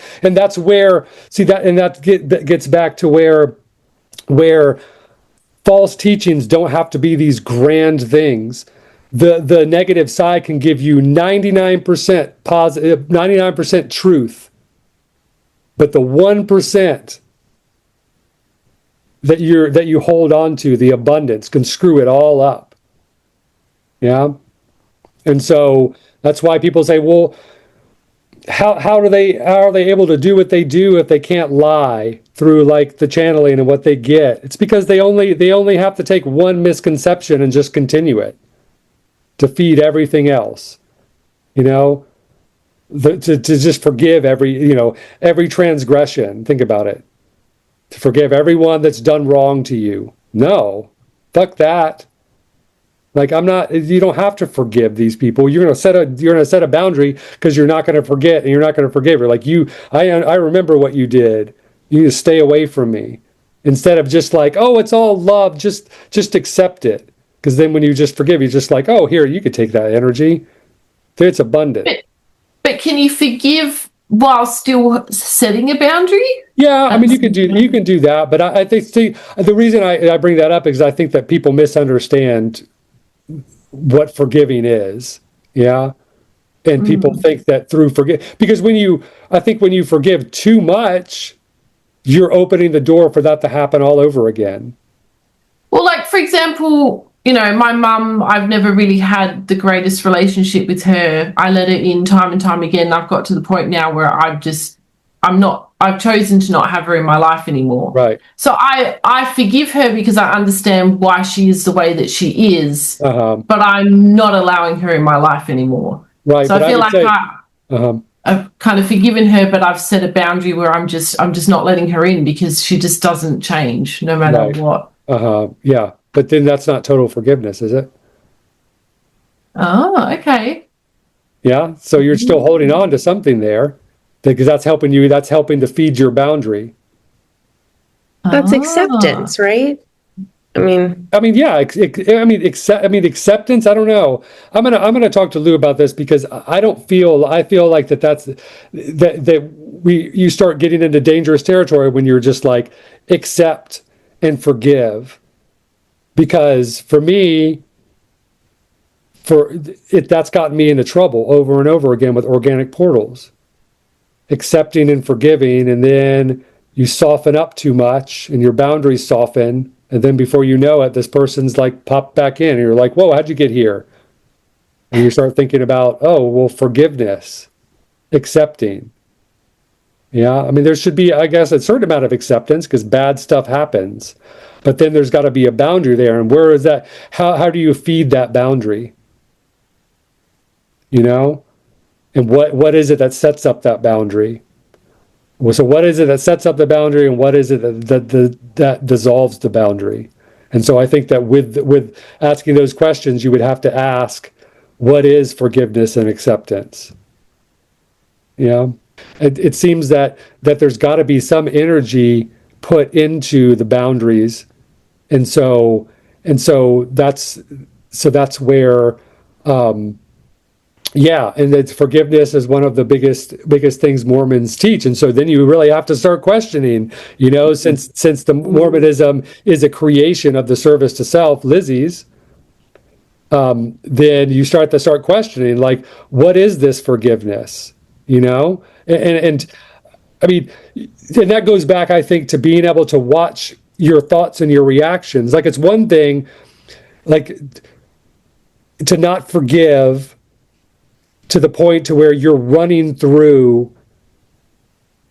gets back to where false teachings don't have to be these grand things. The negative side can give you 99% positive, 99% truth, but the 1% that you hold on to, the abundance, can screw it all up. Yeah, and so that's why people say, well, how are they able to do what they do if they can't lie through like the channeling and what they get? It's because they only have to take one misconception and just continue it to feed everything else. To just forgive every transgression. Think about it. To forgive everyone that's done wrong to you. No, fuck that. Like, you don't have to forgive these people. You're going to set a boundary because you're not going to forget and you're not going to forgive her. Like, I remember what you did. You need to stay away from me. Instead of just like, oh, it's all love. Just accept it. Because then when you just forgive, you're just like, oh, here, you could take that energy. It's abundant. But can you forgive while still setting a boundary? Yeah, I mean, you can do that. But I think, the reason I bring that up is I think that people misunderstand what forgiving is. Yeah. And people think that through because when you forgive too much, you're opening the door for that to happen all over again. Well, like, for example, my mum, I've never really had the greatest relationship with her. I let her in time and time again. I've got to the point now where I've chosen to not have her in my life anymore. Right. So I forgive her because I understand why she is the way that she is, but I'm not allowing her in my life anymore. Right. So I feel like I've kind of forgiven her, but I've set a boundary where I'm just not letting her in because she just doesn't change no matter what. Yeah. But then that's not total forgiveness, is it? Oh, okay. Yeah. So you're still holding on to something there because that's helping to feed your boundary. That's acceptance, right? Yeah. Acceptance. I don't know. I'm gonna talk to Lou about this because I feel like you start getting into dangerous territory when you're just like accept and forgive. Because for me, that's gotten me into trouble over and over again with organic portals. Accepting and forgiving, and then you soften up too much and your boundaries soften, and then before you know it, this person's like popped back in and you're like, whoa, how'd you get here? And you start thinking about, oh, well, forgiveness, accepting. Yeah, there should be, I guess, a certain amount of acceptance because bad stuff happens. But then there's got to be a boundary there. And where is that? How do you feed that boundary? And what is it that sets up that boundary? Well, so what is it that sets up the boundary, and what is it that dissolves the boundary? And so I think that with asking those questions, you would have to ask, what is forgiveness and acceptance? It seems that there's got to be some energy put into the boundaries, and so that's where Yeah, and that forgiveness is one of the biggest things Mormons teach, and so then you really have to start questioning, since the Mormonism is a creation of the service to self, Lizzie's, then you start questioning, like, what is this forgiveness? And I mean, and that goes back, I think, to being able to watch your thoughts and your reactions. Like, it's one thing, like, to not forgive to the point to where you're running through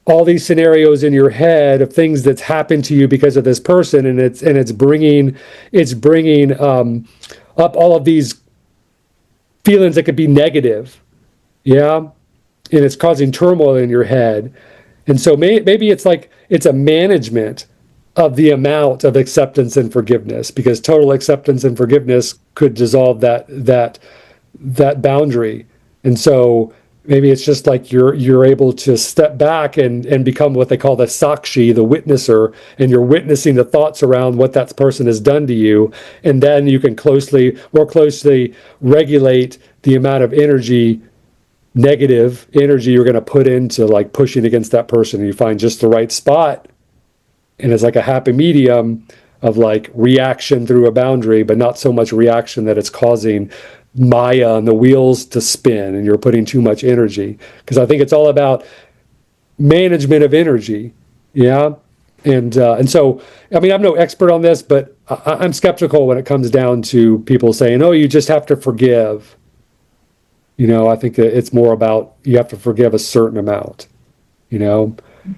all these scenarios in your head of things that's happened to you because of this person, and it's bringing up all of these feelings that could be negative, yeah, and it's causing turmoil in your head. And so maybe it's like it's a management of the amount of acceptance and forgiveness, because total acceptance and forgiveness could dissolve that boundary. And so maybe it's just like you're able to step back and become what they call the sakshi, the witnesser, and you're witnessing the thoughts around what that person has done to you, and then you can more closely regulate the amount of negative energy you're going to put into, like, pushing against that person. And you find just the right spot, and it's like a happy medium of, like, reaction through a boundary, but not so much reaction that it's causing Maya and the wheels to spin and you're putting too much energy. Because I think it's all about management of energy. Yeah. And so, I mean, I'm no expert on this, but I'm skeptical when it comes down to people saying, oh, you just have to forgive. I think it's more about you have to forgive a certain amount. I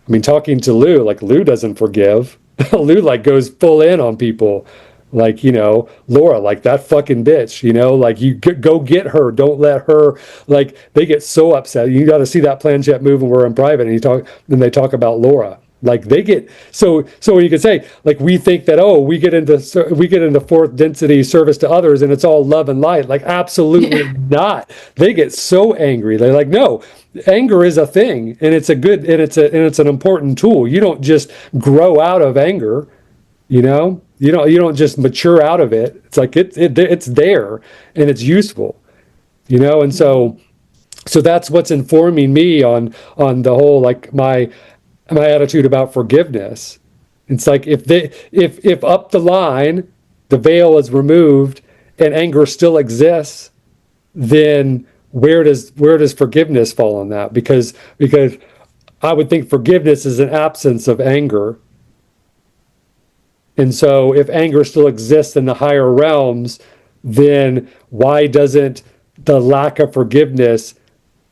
mean, talking to Lou, like, Lou doesn't forgive. Lou, like, goes full in on people. Like, Laura, like, that fucking bitch, like, you go get her. Don't let her, like, they get so upset. You got to see that planchette move when we're in private, and they talk about Laura. Like, they get so you could say, like, we think that, oh, we get into fourth density service to others and it's all love and light. Like, absolutely not. They get so angry. They're like, no, anger is a thing, and it's an important tool. You don't just grow out of anger. You don't just mature out of it. It's like it's there and it's useful, and so that's what's informing me on the whole, like, my attitude about forgiveness. It's like if up the line the veil is removed and anger still exists, then where does forgiveness fall on that? Because I would think forgiveness is an absence of anger. And so if anger still exists in the higher realms, then why doesn't the lack of forgiveness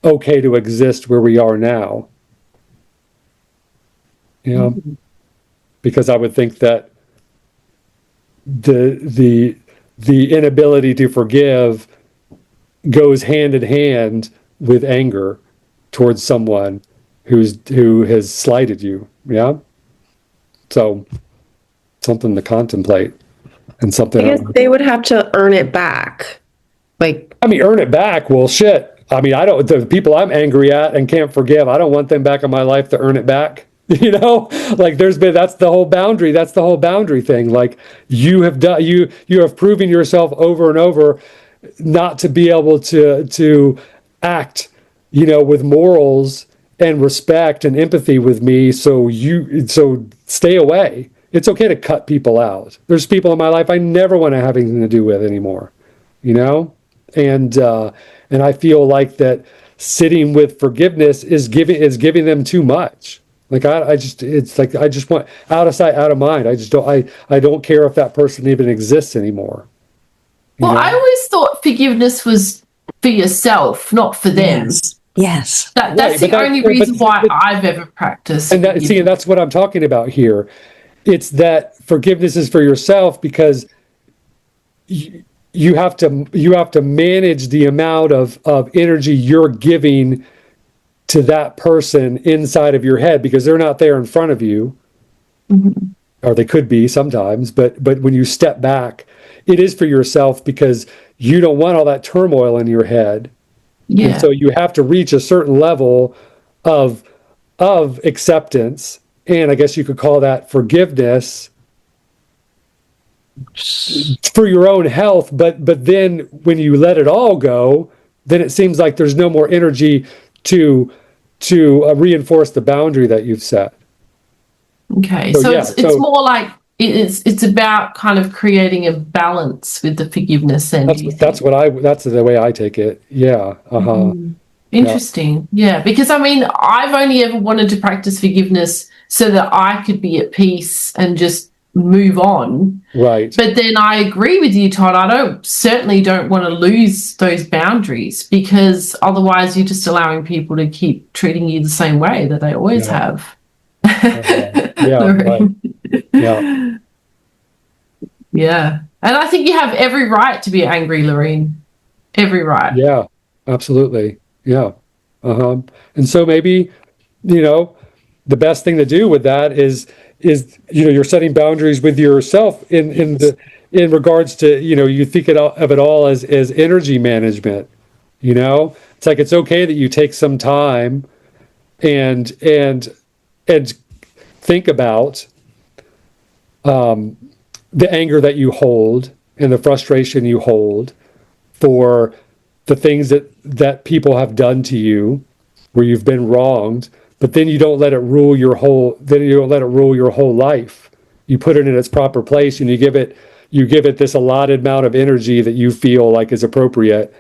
okay to exist where we are now? Because I would think that the inability to forgive goes hand in hand with anger towards someone who has slighted you. Yeah. So something to contemplate, and something I guess they would have to earn it back. Like, I mean, earn it back. Well, shit. I mean, the people I'm angry at and can't forgive, I don't want them back in my life to earn it back. Like, that's the whole boundary. That's the whole boundary thing. Like, you have proven yourself over and over not to be able to act, with morals and respect and empathy with me. So stay away. It's okay to cut people out. There's people in my life I never want to have anything to do with anymore, and I feel like that sitting with forgiveness is giving them too much. Like, it's like, I just want out of sight, out of mind. I don't care if that person even exists anymore. Well, I always thought forgiveness was for yourself, not for them. Yes. That's the only reason why I've ever practiced. And that's what I'm talking about here. It's that forgiveness is for yourself, because you have to manage the amount of energy you're giving to that person inside of your head, because they're not there in front of you. Mm-hmm. Or they could be sometimes, but when you step back, it is for yourself, because you don't want all that turmoil in your head. Yeah. And so you have to reach a certain level of acceptance, and I guess you could call that forgiveness, for your own health. But then when you let it all go, then it seems like there's no more energy to reinforce the boundary that you've set. Okay, So, so yeah, it's so- more like it's about kind of creating a balance with the forgiveness. Then do you think? That's the way I take it. Yeah. Interesting. Yeah, because I mean, I've only ever wanted to practice forgiveness so that I could be at peace and just move on. Right. But then I agree with you, Todd. I certainly don't want to lose those boundaries, because otherwise you're just allowing people to keep treating you the same way that they always have. Yeah. Right. Yeah. Yeah. And I think you have every right to be angry, Lorene. Every right. Yeah. Absolutely. Yeah. And so maybe, the best thing to do with that is you're setting boundaries with yourself in regards to, you think of it all as energy management. It's like, it's okay that you take some time and think about the anger that you hold and the frustration you hold for the things that people have done to you, where you've been wronged, but then you don't let it rule your whole life. You put it in its proper place, and you give it this allotted amount of energy that you feel like is appropriate,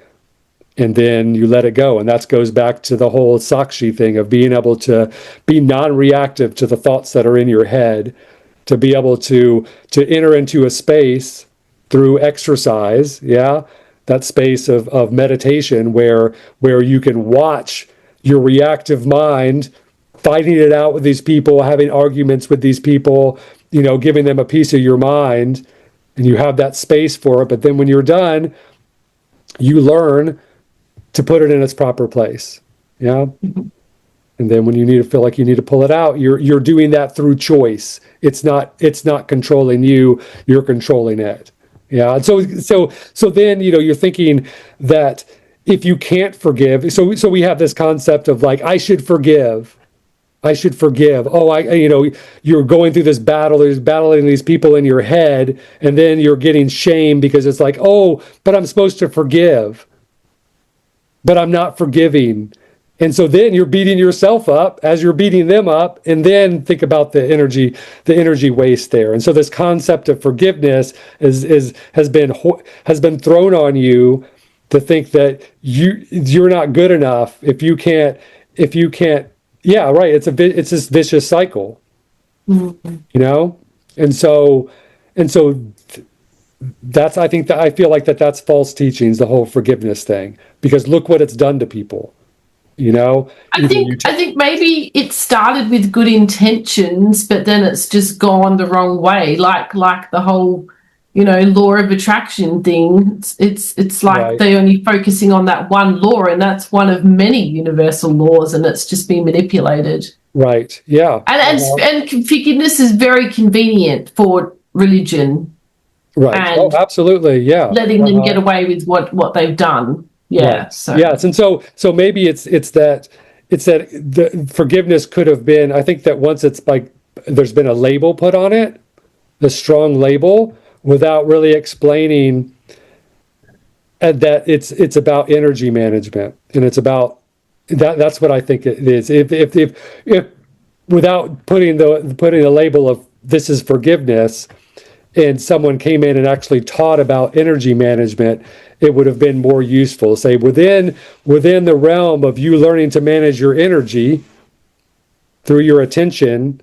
and then you let it go. And that goes back to the whole Sakshi thing of being able to be non-reactive to the thoughts that are in your head, to be able to enter into a space through exercise, that space of meditation where you can watch your reactive mind fighting it out with these people, having arguments with these people, giving them a piece of your mind, and you have that space for it. But then when you're done, you learn to put it in its proper place. Yeah. And then when you feel like you need to pull it out, you're doing that through choice. It's not controlling you, you're controlling it. Yeah. And so then, you're thinking that if you can't forgive, so we have this concept of like, I should forgive. Oh, you're going through this battle, there's battling these people in your head, and then you're getting shame because it's like, oh, but I'm supposed to forgive, but I'm not forgiving. And so then you're beating yourself up as you're beating them up, and then think about the energy waste there. And so this concept of forgiveness has been thrown on you to think that you're not good enough if you can't. Yeah, right. It's this vicious cycle, and so that's, I feel like that's false teachings, the whole forgiveness thing, because look what it's done to people. I think maybe it started with good intentions, but then it's just gone the wrong way. Like the whole, law of attraction thing. It's like Right. they're only focusing on that one law, and that's one of many universal laws, and it's just been manipulated. Right. Yeah. And forgiveness is very convenient for religion, Right. and absolutely. Yeah. letting them get away with what they've done. Yeah. Right. So Yes, and so maybe it's that the forgiveness could have been. I think that once it's like there's been a label put on it, the strong label, without really explaining that it's about energy management, and it's about that. That's what I think it is. If without putting the label of this is forgiveness, and someone came in and actually taught about energy management, it would have been more useful. Say within the realm of you learning to manage your energy through your attention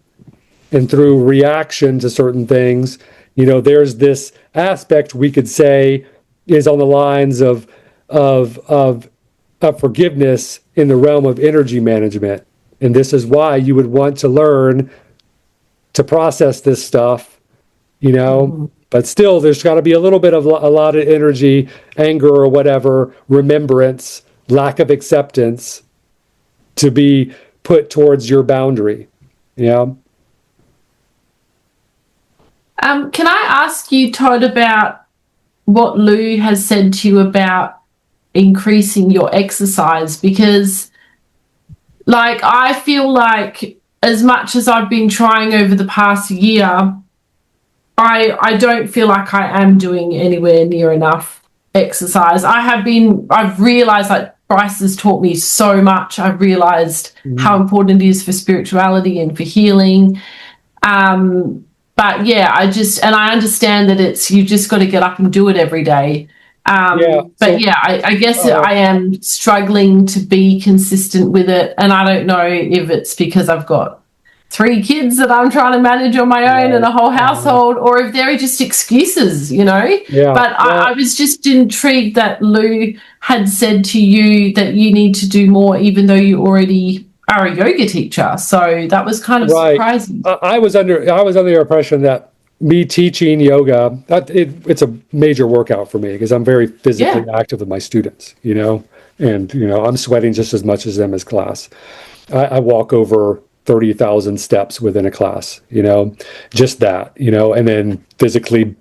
and through reaction to certain things, there's this aspect we could say is on the lines of forgiveness in the realm of energy management. And this is why you would want to learn to process this stuff. But still, there's got to be a little bit of a lot of energy, anger or whatever, remembrance, lack of acceptance to be put towards your boundary. Yeah. Can I ask you, Todd, about what Lou has said to you about increasing your exercise? Because, I feel like as much as I've been trying over the past year, I don't feel like I am doing anywhere near enough exercise. I've realized Brice has taught me so much. I've realized how important it is for spirituality and for healing. But yeah, I understand that you just got to get up and do it every day. I guess I am struggling to be consistent with it. And I don't know if it's because I've got 3 kids that I'm trying to manage on my own and a whole household, or if they're just excuses, Yeah. But I was just intrigued that Lou had said to you that you need to do more, even though you already are a yoga teacher. So that was kind of surprising. I was under the impression that me teaching yoga, it's a major workout for me because I'm very physically active with my students, and, I'm sweating just as much as them as class. I walk over 30,000 steps within a class, just that, and then physically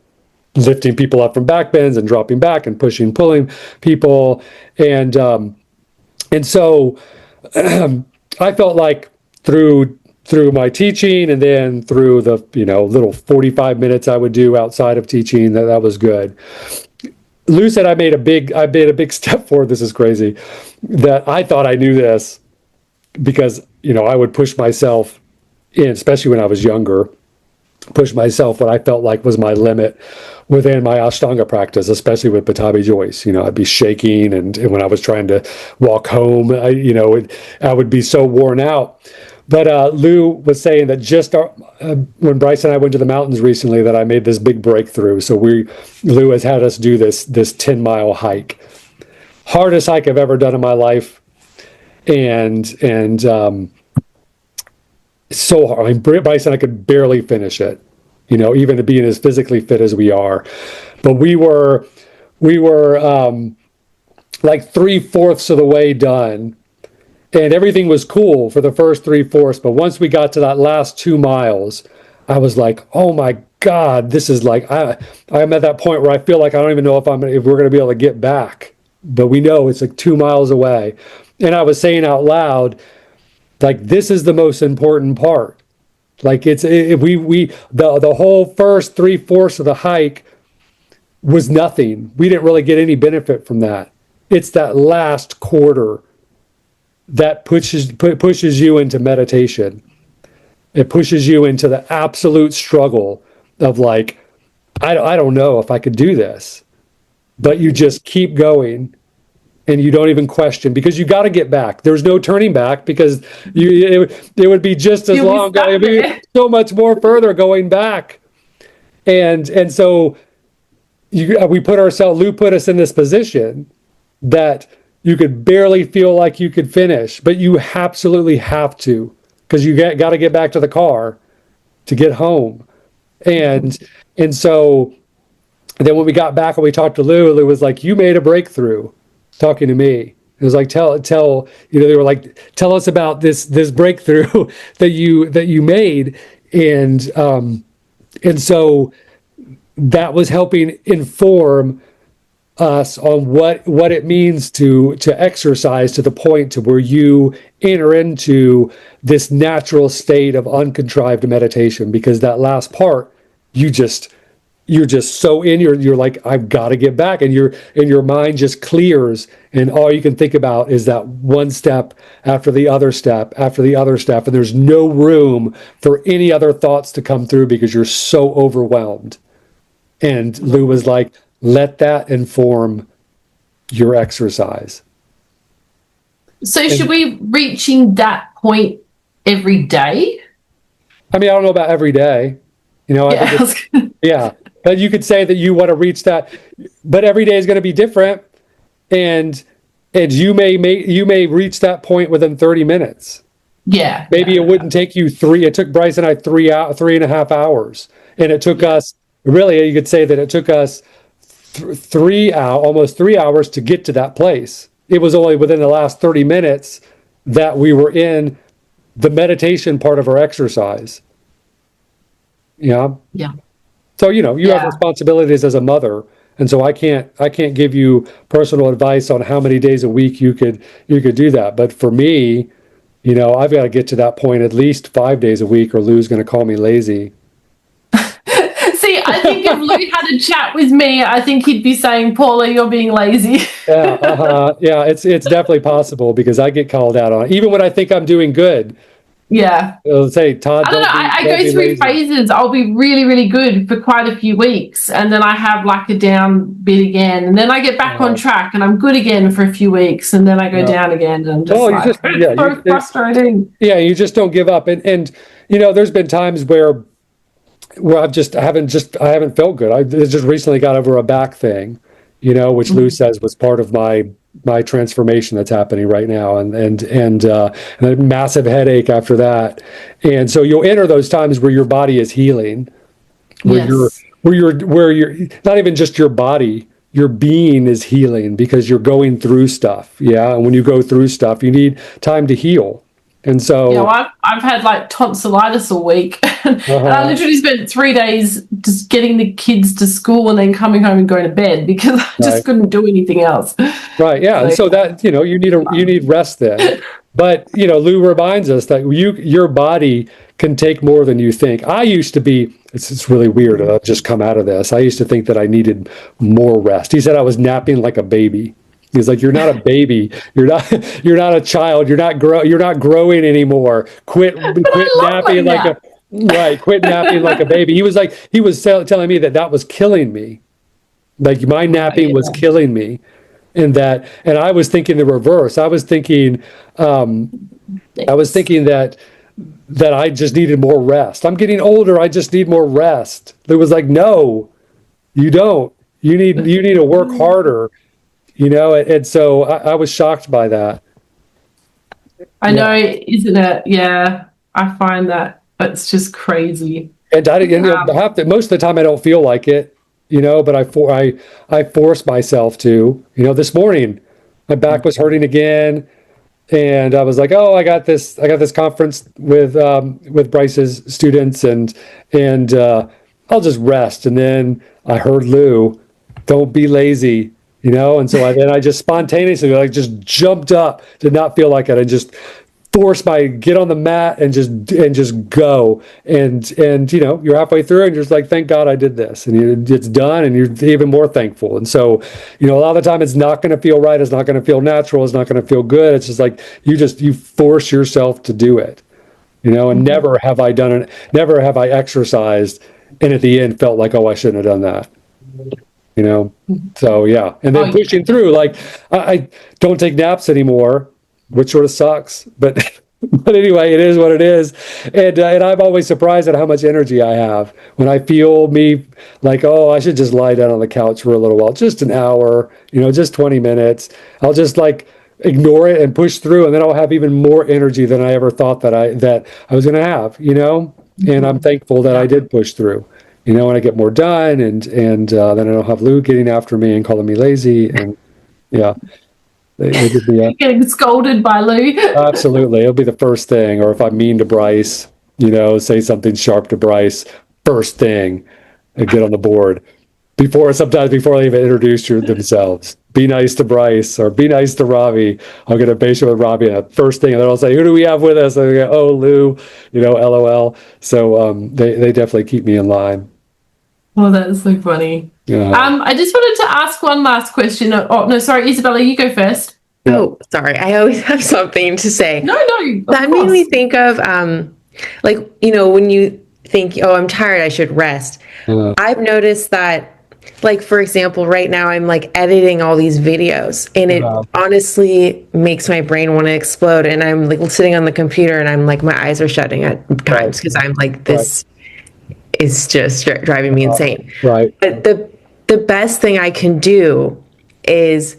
lifting people up from back bends and dropping back and pushing, pulling people. And so I felt like through my teaching and then through the, little 45 minutes I would do outside of teaching, that was good. Lou said I made a big step forward. This is crazy, that I thought I knew this because, I would push myself in, especially when I was younger, push myself what I felt like was my limit within my Ashtanga practice, especially with Patabi Joyce. I'd be shaking, and when I was trying to walk home, I would be so worn out. But Lou was saying that just when Brice and I went to the mountains recently, that I made this big breakthrough. So Lou has had us do this 10-mile hike, hardest hike I've ever done in my life, and so hard. I mean, Brice and I could barely finish it, even being as physically fit as we are. But we were like 3/4 of the way done, and everything was cool for the first 3/4. But once we got to that last 2 miles, I was like, oh my God, this is like, I'm at that point where I feel like I don't even know if we're going to be able to get back. But we know it's like 2 miles away. And I was saying out loud, like, this is the most important part. Like, the whole first 3/4 of the hike was nothing. We didn't really get any benefit from that. It's that last quarter that pushes you into meditation. It pushes you into the absolute struggle of like, I don't know if I could do this, but you just keep going. And you don't even question, because you got to get back. There's no turning back, because it would be just as long. It'd be so much more further going back. And so Lou put us in this position that you could barely feel like you could finish, but you absolutely have to, because you got to get back to the car to get home. And so then when we got back and we talked to Lou was like, you made a breakthrough. Talking to me, it was like, they were like, tell us about this breakthrough that you made, and so that was helping inform us on what it means to exercise to the point to where you enter into this natural state of uncontrived meditation, because that last part, you're just so in, you're like, I've got to get back, and your mind just clears, and all you can think about is that one step after the other step after the other step, and there's no room for any other thoughts to come through because you're so overwhelmed. And Lou was like, let that inform your exercise. So should we reaching that point every day? I mean, I don't know about every day, I think yeah. But you could say that you want to reach that, but every day is going to be different, and you may reach that point within 30 minutes. Yeah. Maybe it wouldn't take you 3. It took Brice and I 3.5 hours, and it took us, really, you could say that it took us almost 3 hours to get to that place. It was only within the last 30 minutes that we were in the meditation part of our exercise. Yeah. Yeah. So, you have responsibilities as a mother. And so I can't give you personal advice on how many days a week you could do that. But for me, I've got to get to that point at least 5 days a week, or Lou's going to call me lazy. See, think if Lou had a chat with me, I think he'd be saying, Paula, you're being lazy. Yeah, it's definitely possible because I get called out on it. Even when I think I'm doing good. Yeah. It'll say, Todd, I don't know. I go through phases. I'll be really, really good for quite a few weeks, and then I have like a down bit again, and then I get back on track, and I'm good again for a few weeks, and then I go down again, and I'm just it's so frustrating. Yeah, you just don't give up, and there's been times where I haven't felt good. I just recently got over a back thing, which Lou says was part of my transformation that's happening right now, and a massive headache after that. And so you'll enter those times where your body is healing, where you're not even just your body, your being is healing because you're going through stuff. Yeah. And when you go through stuff, you need time to heal. And so I've had like tonsillitis all week, and I literally spent 3 days just getting the kids to school and then coming home and going to bed because I just couldn't do anything else. Right. Yeah. And so that, you need rest then. But, Lou reminds us that your body can take more than you think. I used to be, it's really weird. I've just come out of this. I used to think that I needed more rest. He said I was napping like a baby. He's like, you're not a baby. You're not a child. You're not growing anymore. Quit napping quit napping like a baby. He was telling me that was killing me. Like my napping was killing me. And I was thinking the reverse. I was thinking that I just needed more rest. I'm getting older. I just need more rest. It was like, no, you don't. You need to work harder. And so I was shocked by that. I know, isn't it? Yeah, I find that it's just crazy. And most of the time I don't feel like it, but I force myself to. This morning my back was hurting again, and I was like, oh, I got this conference with Brice's students, and I'll just rest. And then I heard Lou, don't be lazy. And so I just spontaneously just jumped up, did not feel like it, and just forced get on the mat and just go. And you're halfway through and you're just like, thank God I did this, and it's done, and you're even more thankful. And so, a lot of the time it's not going to feel right, it's not going to feel natural, it's not going to feel good. It's just like you force yourself to do it. And never have I done it, never have I exercised and at the end felt like, oh, I shouldn't have done that. So yeah, and then pushing through, like I don't take naps anymore, which sort of sucks, but anyway, it is what it is. And I'm always surprised at how much energy I have when I feel me like, oh, I should just lie down on the couch for a little while, just an hour, just 20 minutes. I'll just like ignore it and push through, and then I'll have even more energy than I ever thought that I was going to have, and I'm thankful that I did push through. And I get more done, and then I don't have Lou getting after me and calling me lazy, and yeah, getting scolded by Lou. Absolutely, it'll be the first thing. Or if I'm mean to Brice, say something sharp to Brice, first thing, and get on the board before they even introduce themselves. Be nice to Brice or be nice to Robbie. I'll get impatient with Robbie, and first thing, and then I'll say, who do we have with us? And they go, oh, Lou, LOL. So they definitely keep me in line. Oh, that's so funny. Yeah. I just wanted to ask one last question. Oh, no, sorry, Isabella, you go first. Oh, sorry. I always have something to say. No. That made me think of, when you think, oh, I'm tired, I should rest. I've noticed that, like, for example, right now I'm like editing all these videos, and it honestly makes my brain want to explode. And I'm like sitting on the computer and I'm like, my eyes are shutting at times because I'm like, this is just driving me insane. Right. But the best thing I can do is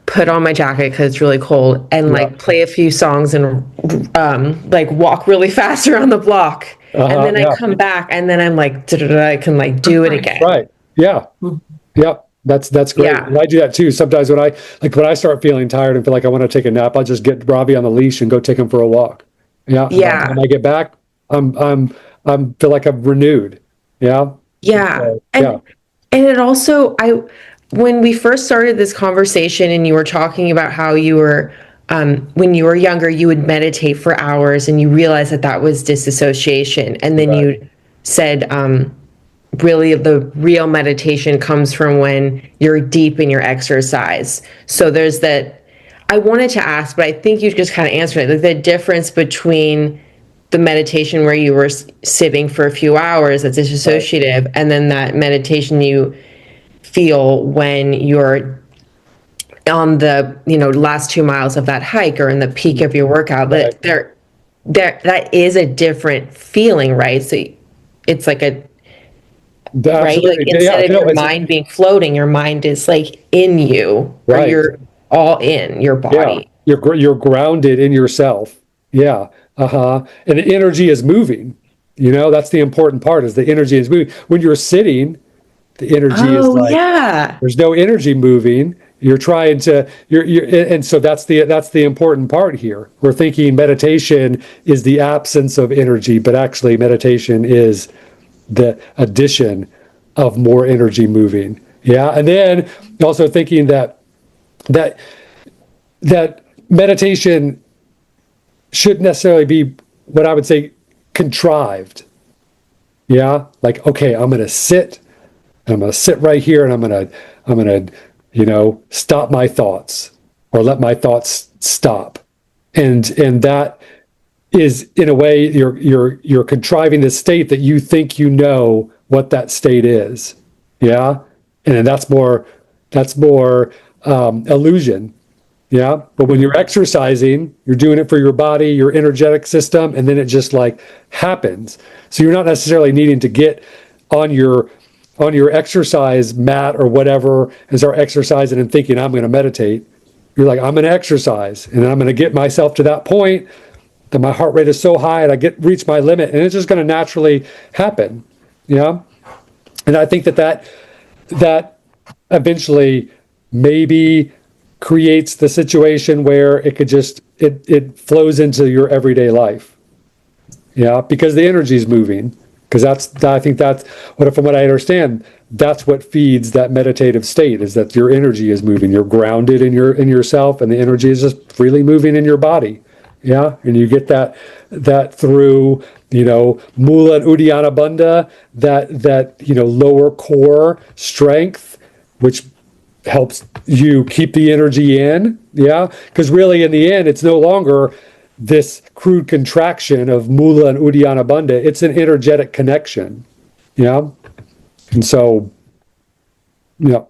put on my jacket because it's really cold and like play a few songs and like walk really fast around the block. And then I come back and then I'm like, I can like do it again. Right. Yeah. Yep. That's great. Yeah. And I do that too. Sometimes when I start feeling tired and feel like I want to take a nap, I'll just get Robbie on the leash and go take him for a walk. Yeah. Yeah. When I get back, I'm feel like I'm renewed. Yeah. Yeah. And it also, when we first started this conversation and you were talking about how you were, when you were younger, you would meditate for hours and you realized that was disassociation. And then you said, really the real meditation comes from when you're deep in your exercise. So there's that. I wanted to ask, but I think you just kind of answered it. Like the difference between the meditation where you were sitting for a few hours, that's dissociative, and then that meditation you feel when you're on the last 2 miles of that hike or in the peak of your workout. Right. But that is a different feeling, right? So it's like a right, like Absolutely. instead of No, your mind being floating, your mind is like in you, or Right. you're all in your body. You're grounded in yourself. Yeah. And the energy is moving. That's the important part, is the energy is moving. When you're sitting, the energy is Oh, like, yeah. there's no energy moving. You're trying to, and so that's the important part here. We're thinking meditation is the absence of energy, but actually meditation is the addition of more energy moving. Yeah. And then also thinking that meditation shouldn't necessarily be what I would say contrived. Yeah. Like, okay, I'm going to sit right here, and I'm going to stop my thoughts, or let my thoughts stop. And that is, in a way, you're contriving this state that you think what that state is. Yeah. And that's more illusion. Yeah. But when you're exercising, you're doing it for your body, your energetic system, and then it just like happens. So you're not necessarily needing to get on your exercise mat or whatever and start exercising and thinking, I'm going to meditate. You're like, I'm going to exercise, and I'm going to get myself to that point that my heart rate is so high and I reach my limit, and it's just going to naturally happen. Yeah. And I think that eventually maybe creates the situation where it could just, it flows into your everyday life. Yeah. Because the energy is moving. Because I think that's from what I understand, that's what feeds that meditative state, is that your energy is moving. You're grounded in yourself, and the energy is just freely moving in your body. Yeah. And you get that through, Mula and Uddiyana Bandha, that lower core strength, which helps you keep the energy in. Yeah. Because really, in the end, it's no longer this crude contraction of Mula and Uddiyana Bandha. It's an energetic connection. Yeah. And so, yeah.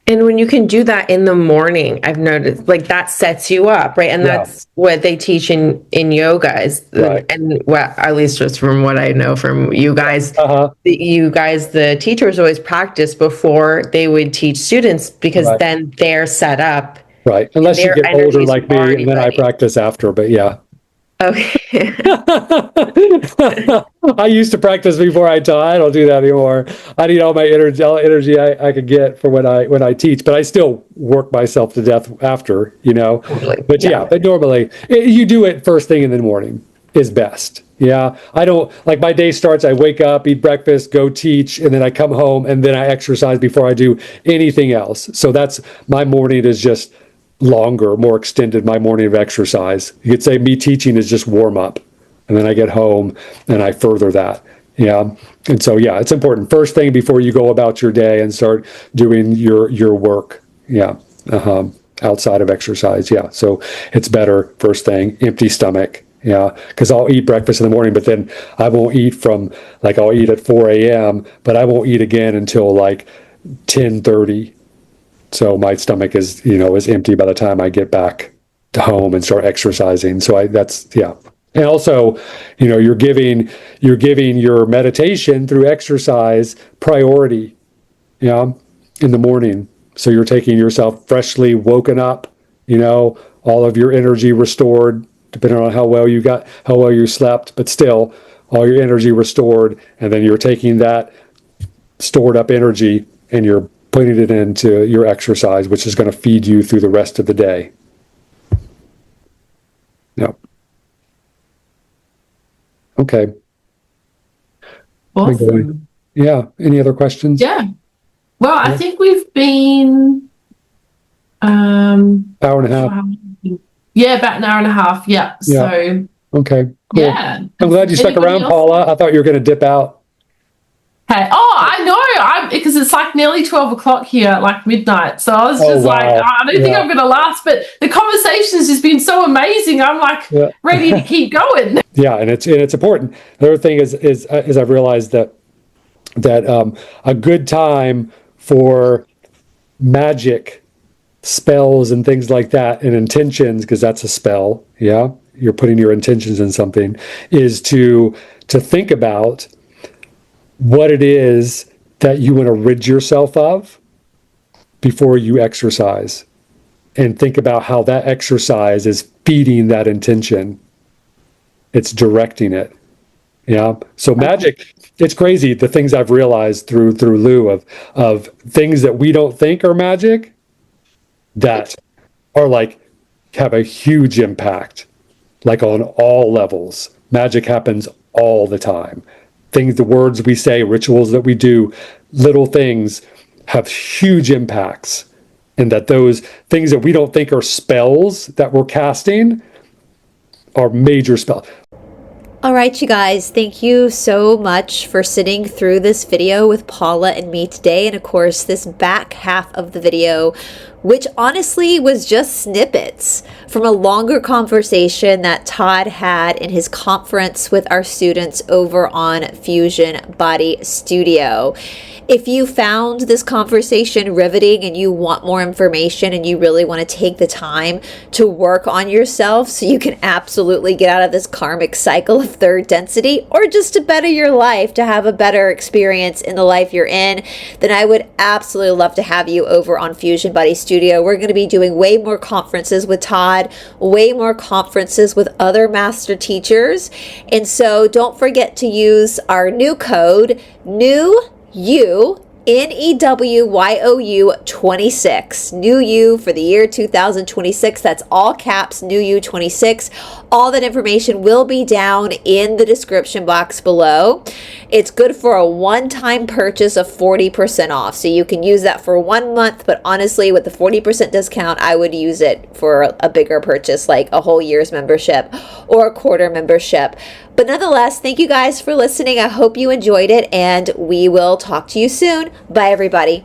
And when you can do that in the morning, I've noticed, like, that sets you up, right? And that's what they teach in yoga is, Right. and well, at least just from what I know from you guys, the teachers always practice before they would teach students, because then they're set up. Right. Unless you get older like me, already and then I ready. practice after, but yeah. Okay. I used to practice before I taught. I don't do that anymore. I need all my energy I could get for when I teach, but I still work myself to death after, Totally. But but normally you do it first thing in the morning is best. Yeah. I don't, like, my day starts, I wake up, eat breakfast, go teach, and then I come home, and then I exercise before I do anything else. So that's, my morning is just longer, more extended, my morning of exercise. You could say me teaching is just warm up, and then I get home and I further that. Yeah. And so, yeah, it's important. First thing before you go about your day and start doing your work. Yeah. Outside of exercise. Yeah. So it's better first thing, empty stomach. Yeah. Because I'll eat breakfast in the morning, but then I won't eat I'll eat at 4 a.m., but I won't eat again until like 10:30. So my stomach is empty by the time I get back to home and start exercising. So And also, you're giving your meditation through exercise priority, in the morning. So you're taking yourself freshly woken up, all of your energy restored, depending on how well you slept, but still all your energy restored. And then you're taking that stored up energy and you're putting it into your exercise, which is going to feed you through the rest of the day. Yeah. Okay. Awesome. Yeah. Any other questions? Yeah. Well, I think we've been hour and a half. About an hour and a half. Yeah. So okay. Cool. yeah. I'm glad you stuck around, Paula. I thought you were going to dip out. Okay. Oh, I know. Because it's like nearly 12 o'clock here, like midnight. So I was just wow. like, I don't think Yeah. I'm going to last. But the conversation's just been so amazing. I'm like Yeah. ready to keep going. Yeah, and it's important. The other thing is I've realized that a good time for magic spells and things like that and intentions, because that's a spell. Yeah, you're putting your intentions in something. Is to think about what it is that you want to rid yourself of before you exercise, and think about how that exercise is feeding that intention. It's directing it. Yeah. So magic, it's crazy the things I've realized through Lou of things that we don't think are magic that are like have a huge impact, like on all levels. Magic happens all the time. Things, the words we say, rituals that we do, little things have huge impacts. And that those things that we don't think are spells that we're casting are major spells. All right, you guys, thank you so much for sitting through this video with Paula and me today. And of course, this back half of the video, which honestly was just snippets from a longer conversation that Todd had in his conference with our students over on Fusion Body Studio. If you found this conversation riveting and you want more information and you really want to take the time to work on yourself so you can absolutely get out of this karmic cycle of third density, or just to better your life, to have a better experience in the life you're in, then I would absolutely love to have you over on Fusion Body Studio. We're going to be doing way more conferences with Todd, way more conferences with other master teachers. And so don't forget to use our new code, NEWYOU, NEWYOU 26, new you for the year 2026. That's all caps, new you 26. All that information will be down in the description box below. It's good for a one-time purchase of 40% off. So you can use that for 1 month, but honestly, with the 40% discount, I would use it for a bigger purchase, like a whole year's membership or a quarter membership. But nonetheless, thank you guys for listening. I hope you enjoyed it, and we will talk to you soon. Bye, everybody.